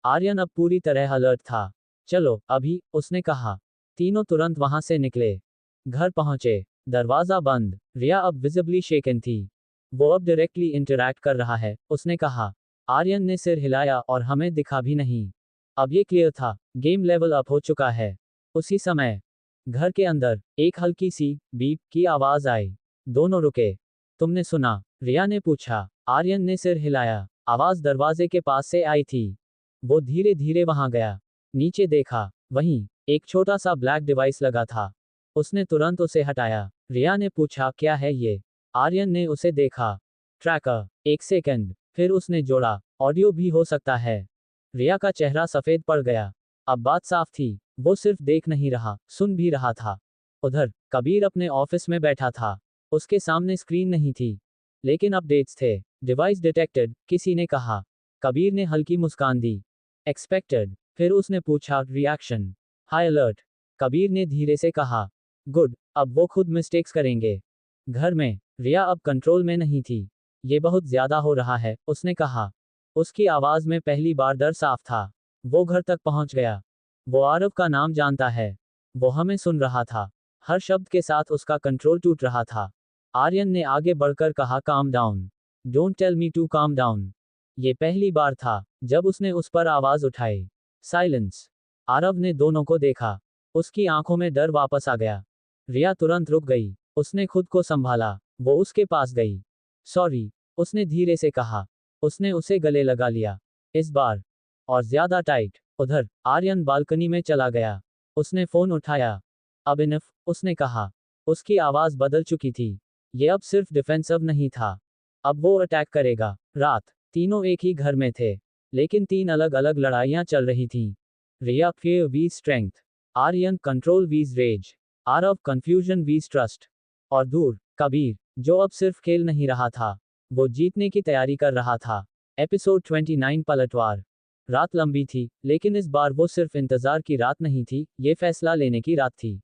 आर्यन अब पूरी तरह अलर्ट था। चलो अभी, उसने कहा। तीनों तुरंत वहां से निकले। घर पहुंचे। दरवाजा बंद। रिया अब विजिबली शेकन थी। वो अब डायरेक्टली इंटरैक्ट कर रहा है, उसने कहा। आर्यन ने सिर हिलाया, और हमें दिखा भी नहीं। अब ये क्लियर था, गेम लेवल अप हो चुका है। उसी समय घर के अंदर एक हल्की सी बीप की आवाज आई। दोनों रुके। तुमने सुना? रिया ने पूछा। आर्यन ने सिर हिलाया। आवाज दरवाजे के पास से आई थी। वो धीरे धीरे वहां गया। नीचे देखा। वहीं एक छोटा सा ब्लैक डिवाइस लगा था। उसने तुरंत उसे हटाया। रिया ने पूछा, क्या है ये? आर्यन ने उसे देखा। ट्रैकर। एक सेकंड, फिर उसने जोड़ा, ऑडियो भी हो सकता है। रिया का चेहरा सफेद पड़ गया। अब बात साफ थी, वो सिर्फ देख नहीं रहा, सुन भी रहा था। उधर कबीर अपने ऑफिस में बैठा था। उसके सामने स्क्रीन नहीं थी, लेकिन अपडेट्स थे। डिवाइस डिटेक्टेड, किसी ने कहा। कबीर ने हल्की मुस्कान दी। एक्सपेक्टेड। फिर उसने पूछा, रिएक्शन? हाई अलर्ट, कबीर ने धीरे से कहा। गुड, अब वो खुद मिस्टेक्स करेंगे। घर में रिया अब कंट्रोल में नहीं थी। ये बहुत ज्यादा हो रहा है, उसने कहा। उसकी आवाज में पहली बार डर साफ था। वो घर तक पहुंच गया। वो आरव का नाम जानता है। वो हमें सुन रहा था। हर शब्द के साथ उसका कंट्रोल टूट रहा था। आर्यन ने आगे बढ़कर कहा, calm down. Don't tell me to calm down. ये पहली बार था जब उसने उस पर आवाज उठाई। साइलेंस। आरव ने दोनों को देखा। उसकी आंखों में डर वापस आ गया। रिया तुरंत रुक गई। उसने खुद को संभाला। वो उसके पास गई। सॉरी, उसने धीरे से कहा। उसने उसे गले लगा लिया। इस बार और ज्यादा टाइट। उधर आर्यन बालकनी में चला गया। उसने फोन उठाया। अब इनफ, उसने कहा। उसकी आवाज बदल चुकी थी। ये अब सिर्फ डिफेंसिव नहीं था, अब वो अटैक करेगा। रात। तीनों एक ही घर में थे, लेकिन तीन अलग अलग लड़ाइयां चल रही थीं। रिया फियर वीज स्ट्रेंथ, आर्यन कंट्रोल वीज रेज, आरव कंफ्यूजन वीज ट्रस्ट। और दूर कबीर, जो अब सिर्फ खेल नहीं रहा था, वो जीतने की तैयारी कर रहा था। एपिसोड 29 पलटवार। रात लंबी थी, लेकिन इस बार वो सिर्फ इंतजार की रात नहीं थी, ये फैसला लेने की रात थी।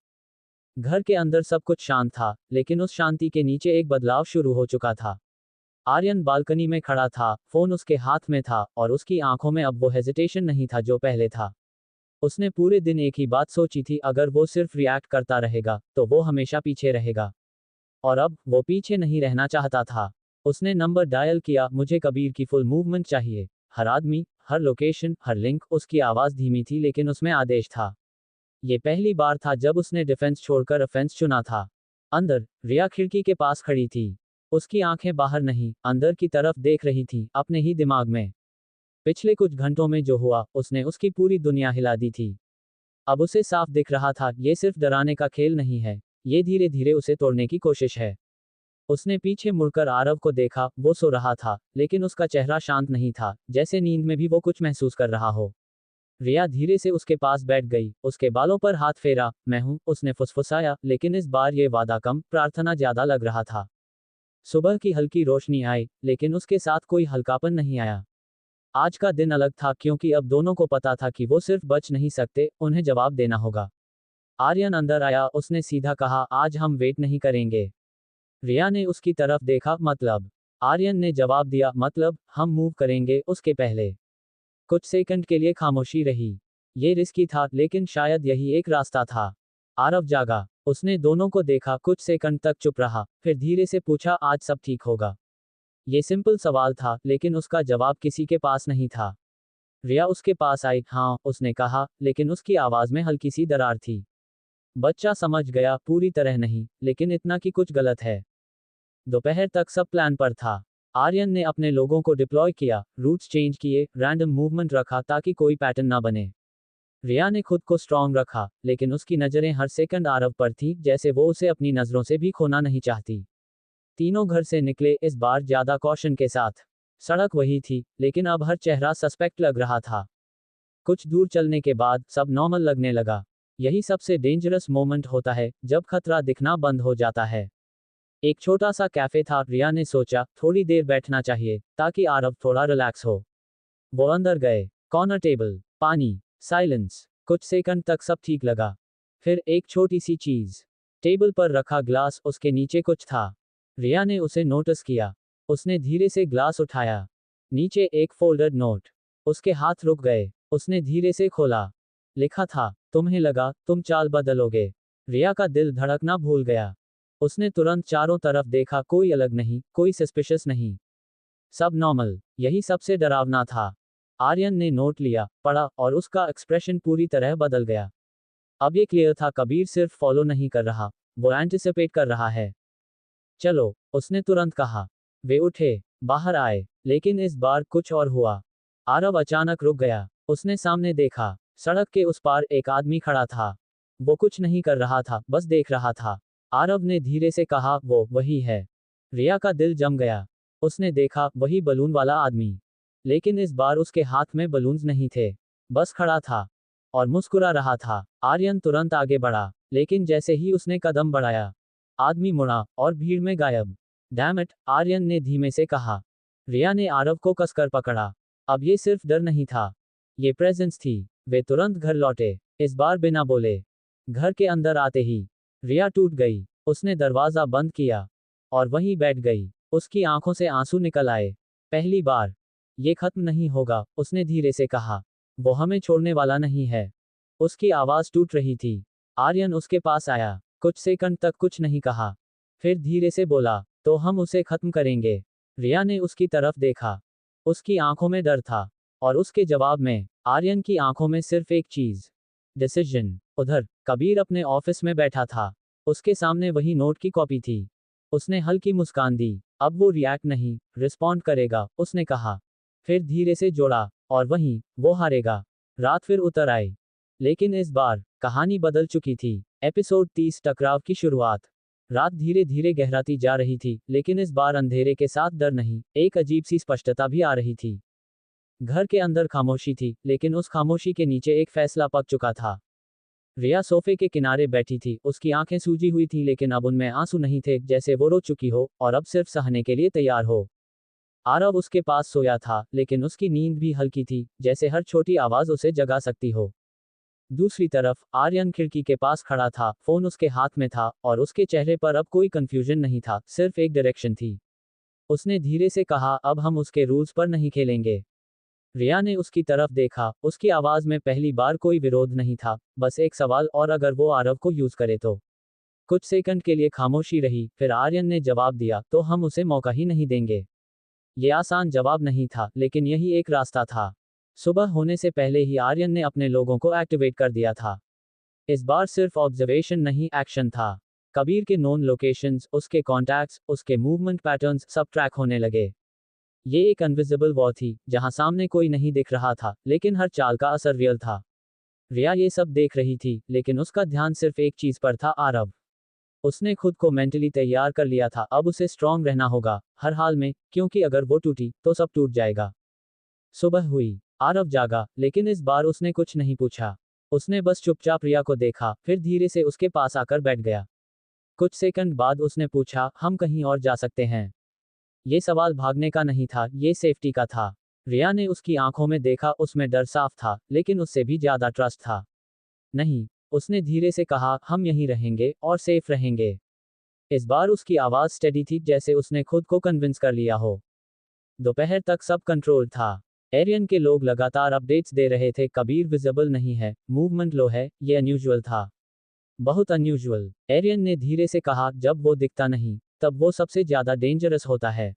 घर के अंदर सब कुछ शांत था, लेकिन उस शांति के नीचे एक बदलाव शुरू हो चुका था। आर्यन बालकनी में खड़ा था, फोन उसके हाथ में था, और उसकी आंखों में अब वो हेजिटेशन नहीं था जो पहले था। उसने पूरे दिन एक ही बात सोची थी, अगर वो सिर्फ रिएक्ट करता रहेगा, तो वो हमेशा पीछे रहेगा। और अब वो पीछे नहीं रहना चाहता था। उसने नंबर डायल किया, मुझे कबीर की फुल मूवमेंट चाहिए। हर आदमी, हर लोकेशन, हर लिंक। उसकी आवाज धीमी थी, लेकिन उसमें आदेश था। ये पहली बार था जब उसने डिफेंस छोड़कर ऑफेंस चुना था। अंदर रिया खिड़की के पास खड़ी थी। उसकी आंखें बाहर नहीं, अंदर की तरफ देख रही थी, अपने ही दिमाग में। पिछले कुछ घंटों में जो हुआ, उसने उसकी पूरी दुनिया हिला दी थी। अब उसे साफ दिख रहा था, ये सिर्फ डराने का खेल नहीं है, ये धीरे धीरे उसे तोड़ने की कोशिश है। उसने पीछे मुड़कर आरव को देखा। वो सो रहा था, लेकिन उसका चेहरा शांत नहीं था, जैसे नींद में भी वो कुछ महसूस कर रहा हो। रिया धीरे से उसके पास बैठ गई, उसके बालों पर हाथ फेरा। मैं हूं, उसने फुसफुसाया, लेकिन इस बार ये वादा कम, प्रार्थना ज्यादा लग रहा था। सुबह की हल्की रोशनी आई, लेकिन उसके साथ कोई हल्कापन नहीं आया। आज का दिन अलग था, क्योंकि अब दोनों को पता था कि वो सिर्फ बच नहीं सकते, उन्हें जवाब देना होगा। आर्यन अंदर आया, उसने सीधा कहा, आज हम वेट नहीं करेंगे। रिया ने उसकी तरफ देखा, मतलब? आर्यन ने जवाब दिया, मतलब हम मूव करेंगे उसके पहले। कुछ सेकंड के लिए खामोशी रही। ये रिस्की था, लेकिन शायद यही एक रास्ता था। आरव जागा। उसने दोनों को देखा, कुछ सेकंड तक चुप रहा, फिर धीरे से पूछा, आज सब ठीक होगा? ये सिंपल सवाल था, लेकिन उसका जवाब किसी के पास नहीं था। रिया उसके पास आई। हाँ, उसने कहा, लेकिन उसकी आवाज में हल्की सी दरार थी। बच्चा समझ गया, पूरी तरह नहीं, लेकिन इतना कि कुछ गलत है। दोपहर तक सब प्लान पर था। आर्यन ने अपने लोगों को डिप्लॉय किया, रूट्स चेंज किए, रैंडम मूवमेंट रखा ताकि कोई पैटर्न ना बने। रिया ने खुद को स्ट्रांग रखा, लेकिन उसकी नजरें हर सेकंड आरव पर थी, जैसे वो उसे अपनी नजरों से भी खोना नहीं चाहती। तीनों घर से निकले, इस बार ज्यादा कॉशन के साथ। सड़क वही थी, लेकिन अब हर चेहरा सस्पेक्ट लग रहा था। कुछ दूर चलने के बाद सब नॉर्मल लगने लगा। यही सबसे डेंजरस मोमेंट होता है, जब खतरा दिखना बंद हो जाता है। एक छोटा सा कैफे था। रिया ने सोचा, थोड़ी देर बैठना चाहिए, ताकि आरव थोड़ा रिलैक्स हो। वो अंदर गए। कॉर्नर टेबल, पानी, साइलेंस। कुछ सेकंड तक सब ठीक लगा। फिर एक छोटी सी चीज। टेबल पर रखा ग्लास, उसके नीचे कुछ था। रिया ने उसे नोटिस किया। उसने धीरे से ग्लास उठाया। नीचे एक फोल्डेड नोट। उसके हाथ रुक गए। उसने धीरे से खोला। लिखा था, तुम्हें लगा तुम चाल बदलोगे। रिया का दिल धड़कना भूल गया। उसने तुरंत चारों तरफ देखा, कोई अलग नहीं, कोई सस्पिशियस नहीं, सब नॉर्मल। यही सबसे डरावना था। आर्यन ने नोट लिया, पढ़ा, और उसका एक्सप्रेशन पूरी तरह बदल गया। अब ये क्लियर था, कबीर सिर्फ फॉलो नहीं कर रहा, वो एंटिसिपेट कर रहा है। चलो, उसने तुरंत कहा। वे उठे, बाहर आए, लेकिन इस बार कुछ और हुआ। आरव अचानक रुक गया। उसने सामने देखा, सड़क के उस पार एक आदमी खड़ा था। वो कुछ नहीं कर रहा था, बस देख रहा था। आरव ने धीरे से कहा, वो वही है। रिया का दिल जम गया। उसने देखा, वही बलून वाला आदमी। लेकिन इस बार उसके हाथ में बलून्स नहीं थे। बस खड़ा था और मुस्कुरा रहा था। आर्यन तुरंत आगे बढ़ा, लेकिन जैसे ही उसने कदम बढ़ाया, आदमी मुड़ा और भीड़ में गायब। डैम इट, आर्यन ने धीमे से कहा। रिया ने आरव को कसकर पकड़ा। अब ये सिर्फ डर नहीं था, ये प्रेजेंस थी। वे तुरंत घर लौटे, इस बार बिना बोले। घर के अंदर आते ही रिया टूट गई। उसने दरवाजा बंद किया और वहीं बैठ गई। उसकी आंखों से आंसू निकल आए। पहली बार। ये खत्म नहीं होगा, उसने धीरे से कहा। वो हमें छोड़ने वाला नहीं है। उसकी आवाज टूट रही थी। आर्यन उसके पास आया, कुछ सेकंड तक कुछ नहीं कहा। फिर धीरे से बोला, तो हम उसे खत्म करेंगे। रिया ने उसकी तरफ देखा। उसकी आंखों में डर था। और उसके जवाब में, आर्यन की आंखों में सिर्फ एक चीज, डिसीजन। उधर, कबीर अपने ऑफिस में बैठा था। उसके सामने वही नोट की कॉपी थी। उसने हल्की मुस्कान दी। अब वो रिएक्ट नहीं, रिस्पॉन्ड करेगा, उसने कहा। फिर धीरे से जोड़ा, और वहीं, वो हारेगा। रात फिर उतर आई। लेकिन इस बार, कहानी बदल चुकी थी। एपिसोड 30, टकराव की शुरुआत। रात धीरे धीरे गहराती जा रही थी, लेकिन इस बार अंधेरे के साथ डर नहीं, एक अजीब सी स्पष्टता भी आ रही थी। घर के अंदर खामोशी थी, लेकिन उस खामोशी के नीचे एक फैसला पक चुका था। रिया सोफे के किनारे बैठी थी, उसकी आंखें सूजी हुई थीं, लेकिन अब उनमें आंसू नहीं थे, जैसे वो रो चुकी हो, और अब सिर्फ सहने के लिए तैयार हो। आरव उसके पास सोया था, लेकिन उसकी नींद भी हल्की थी, जैसे हर छोटी आवाज उसे जगा सकती हो। दूसरी तरफ, आर्यन खिड़की के पास खड़ा था, फोन उसके हाथ में था, और उसके चेहरे पर अब कोई कंफ्यूजन नहीं था, सिर्फ एक डायरेक्शन थी। उसने धीरे से कहा, अब हम उसके रूल्स पर नहीं खेलेंगे। रिया ने उसकी तरफ देखा, उसकी आवाज में पहली बार कोई विरोध नहीं था, बस एक सवाल, और अगर वो आरव को यूज करे तो। कुछ सेकंड के लिए खामोशी रही, फिर आर्यन ने जवाब दिया, तो हम उसे मौका ही नहीं देंगे। ये आसान जवाब नहीं था, लेकिन यही एक रास्ता था। सुबह होने से पहले ही आर्यन ने अपने लोगों को एक्टिवेट कर दिया था। इस बार सिर्फ ऑब्जर्वेशन नहीं, एक्शन था। कबीर के नोन लोकेशंस, उसके कॉन्टैक्ट्स, उसके मूवमेंट पैटर्न्स सब ट्रैक होने लगे। ये एक इनविजिबल वॉर थी, जहां सामने कोई नहीं दिख रहा था, लेकिन हर चाल का असर रियल था। रिया ये सब देख रही थी, लेकिन उसका ध्यान सिर्फ एक चीज पर था, आरव। उसने खुद को मेंटली तैयार कर लिया था, अब उसे स्ट्रांग रहना होगा, हर हाल में, क्योंकि अगर वो टूटी, तो सब टूट जाएगा। सुबह हुई। आरव जागा, लेकिन इस बार उसने कुछ नहीं पूछा। उसने बस चुपचाप रिया को देखा, फिर धीरे से उसके पास आकर बैठ गया। कुछ सेकंड बाद उसने पूछा, हम कहीं और जा सकते हैं? ये सवाल भागने का नहीं था, ये सेफ्टी का था। रिया ने उसकी आंखों में देखा, उसमें डर साफ था, लेकिन उससे भी ज्यादा ट्रस्ट था। नहीं, उसने धीरे से कहा, हम यहीं रहेंगे, और सेफ रहेंगे। इस बार उसकी आवाज स्टेडी थी, जैसे उसने खुद को कन्विंस कर लिया हो। दोपहर तक सब कंट्रोल था। एरियन के लोग लगातार अपडेट्स दे रहे थे, कबीर विजिबल नहीं है, मूवमेंट लो है, ये अनयूजुअल था। बहुत अनयूजुअल। एरियन ने धीरे से कहा, जब वो दिखता नहीं, तब वो सबसे ज्यादा डेंजरस होता है।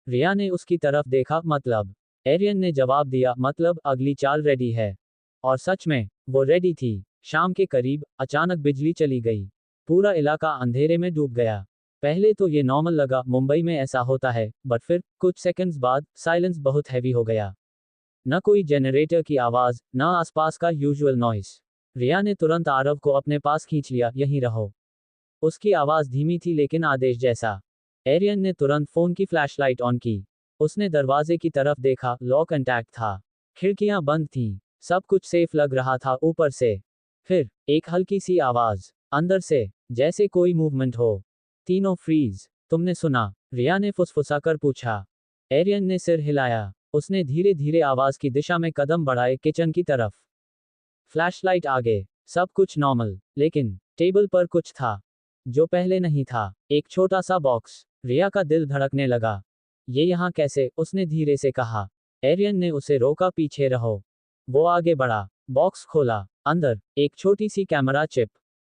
रिया ने उसकी तरफ देखा, मतलब? एरियन ने जवाब दिया, मतलब अगली चाल रेडी है। और सच में, वो रेडी थी। शाम के करीब, अचानक बिजली चली गई। पूरा इलाका अंधेरे में डूब गया। पहले तो ये नॉर्मल लगा, मुंबई में ऐसा होता है, बट फिर, कुछ सेकंड्स बाद, साइलेंस बहुत हैवी हो गया। न कोई जनरेटर की आवाज, न आसपास का यूजुअल नॉइस। रिया ने तुरंत आरव को अपने पास खींच लिया, यहीं रहो। उसकी आवाज धीमी थी, लेकिन आदेश जैसा। एरियन ने तुरंत फोन की फ्लैशलाइट ऑन की। उसने दरवाजे की तरफ देखा, लॉक इंटैक्ट था। खिड़कियां बंद थीं। सब कुछ सेफ लग रहा था ऊपर से। फिर, एक हल्की सी आवाज, अंदर से, जैसे कोई मूवमेंट हो। तीनों फ्रीज। तुमने सुना? रिया ने फुसफुसाकर पूछा। एरियन ने सिर हिलाया। उसने धीरे धीरे आवाज की दिशा में कदम बढ़ाए, किचन की तरफ। फ्लैशलाइट आगे। सब कुछ नॉर्मल, लेकिन टेबल पर कुछ था जो पहले नहीं था, एक छोटा सा बॉक्स। रिया का दिल धड़कने लगा। ये यहाँ कैसे? उसने धीरे से कहा। एरियन ने उसे रोका, पीछे रहो। वो आगे बढ़ा। बॉक्स खोला। अंदर, एक छोटी सी कैमरा चिप।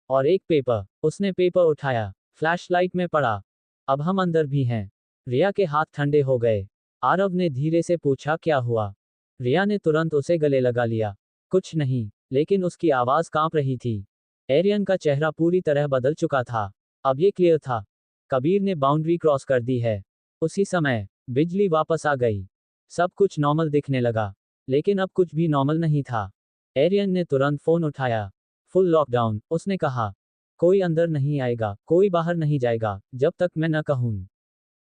और एक पेपर। उसने पेपर उठाया। फ्लैशलाइट में पड़ा। अब हम अंदर भी हैं। रिया के हाथ ठंडे हो गए। आरव ने धीरे से पूछा, क्या हुआ? रिया ने तुरंत उसे गले लगा लिया। कुछ नहीं, लेकिन उसकी आवाज कांप रही थी। एरियन का चेहरा पूरी तरह बदल चुका था। अब ये क्लियर था, कबीर ने बाउंड्री क्रॉस कर दी है। उसी समय बिजली वापस आ गई। सब कुछ नॉर्मल दिखने लगा, लेकिन अब कुछ भी नॉर्मल नहीं था। एरियन ने तुरंत फोन उठाया। फुल लॉकडाउन, उसने कहा। कोई अंदर नहीं आएगा, कोई बाहर नहीं जाएगा, जब तक मैं न कहूं।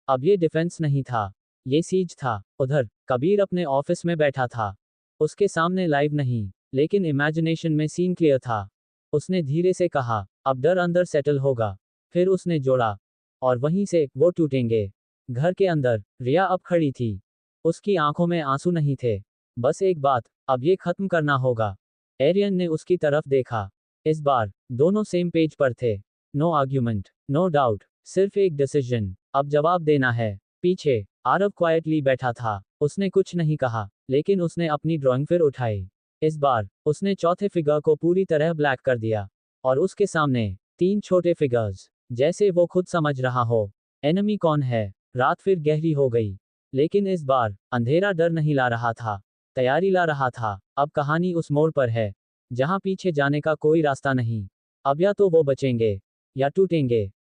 अब ये डिफेंस नहीं था, ये सीज था। उधर कबीर अपने ऑफिस में बैठा था। उसके सामने लाइव नहीं, लेकिन इमेजिनेशन में सीन क्लियर था। उसने धीरे से कहा, अब डर अंदर सेटल होगा। फिर उसने जोड़ा, और वहीं से वो टूटेंगे। घर के अंदर रिया अब खड़ी थी। उसकी आंखों में आंसू नहीं थे, बस एक बात, अब ये खत्म करना होगा। एरियन ने उसकी तरफ देखा। इस बार दोनों सेम पेज पर थे। नो आर्ग्यूमेंट, नो डाउट, सिर्फ एक डिसीजन। अब जवाब देना है। पीछे आरव क्वाइटली बैठा था। उसने कुछ नहीं कहा, लेकिन उसने अपनी ड्राइंग फिर उठाई। इस बार उसने चौथे फिगर को पूरी तरह ब्लैक कर दिया, और उसके सामने 3 छोटे फिगर्स, जैसे वो खुद समझ रहा हो। एनिमी कौन है? रात फिर गहरी हो गई, लेकिन इस बार अंधेरा डर नहीं ला रहा था, तैयारी ला रहा था। अब कहानी उस मोड़ पर है, जहां पीछे जाने का कोई रास्ता नहीं। अब या तो वो बचेंगे, या टूटेंगे।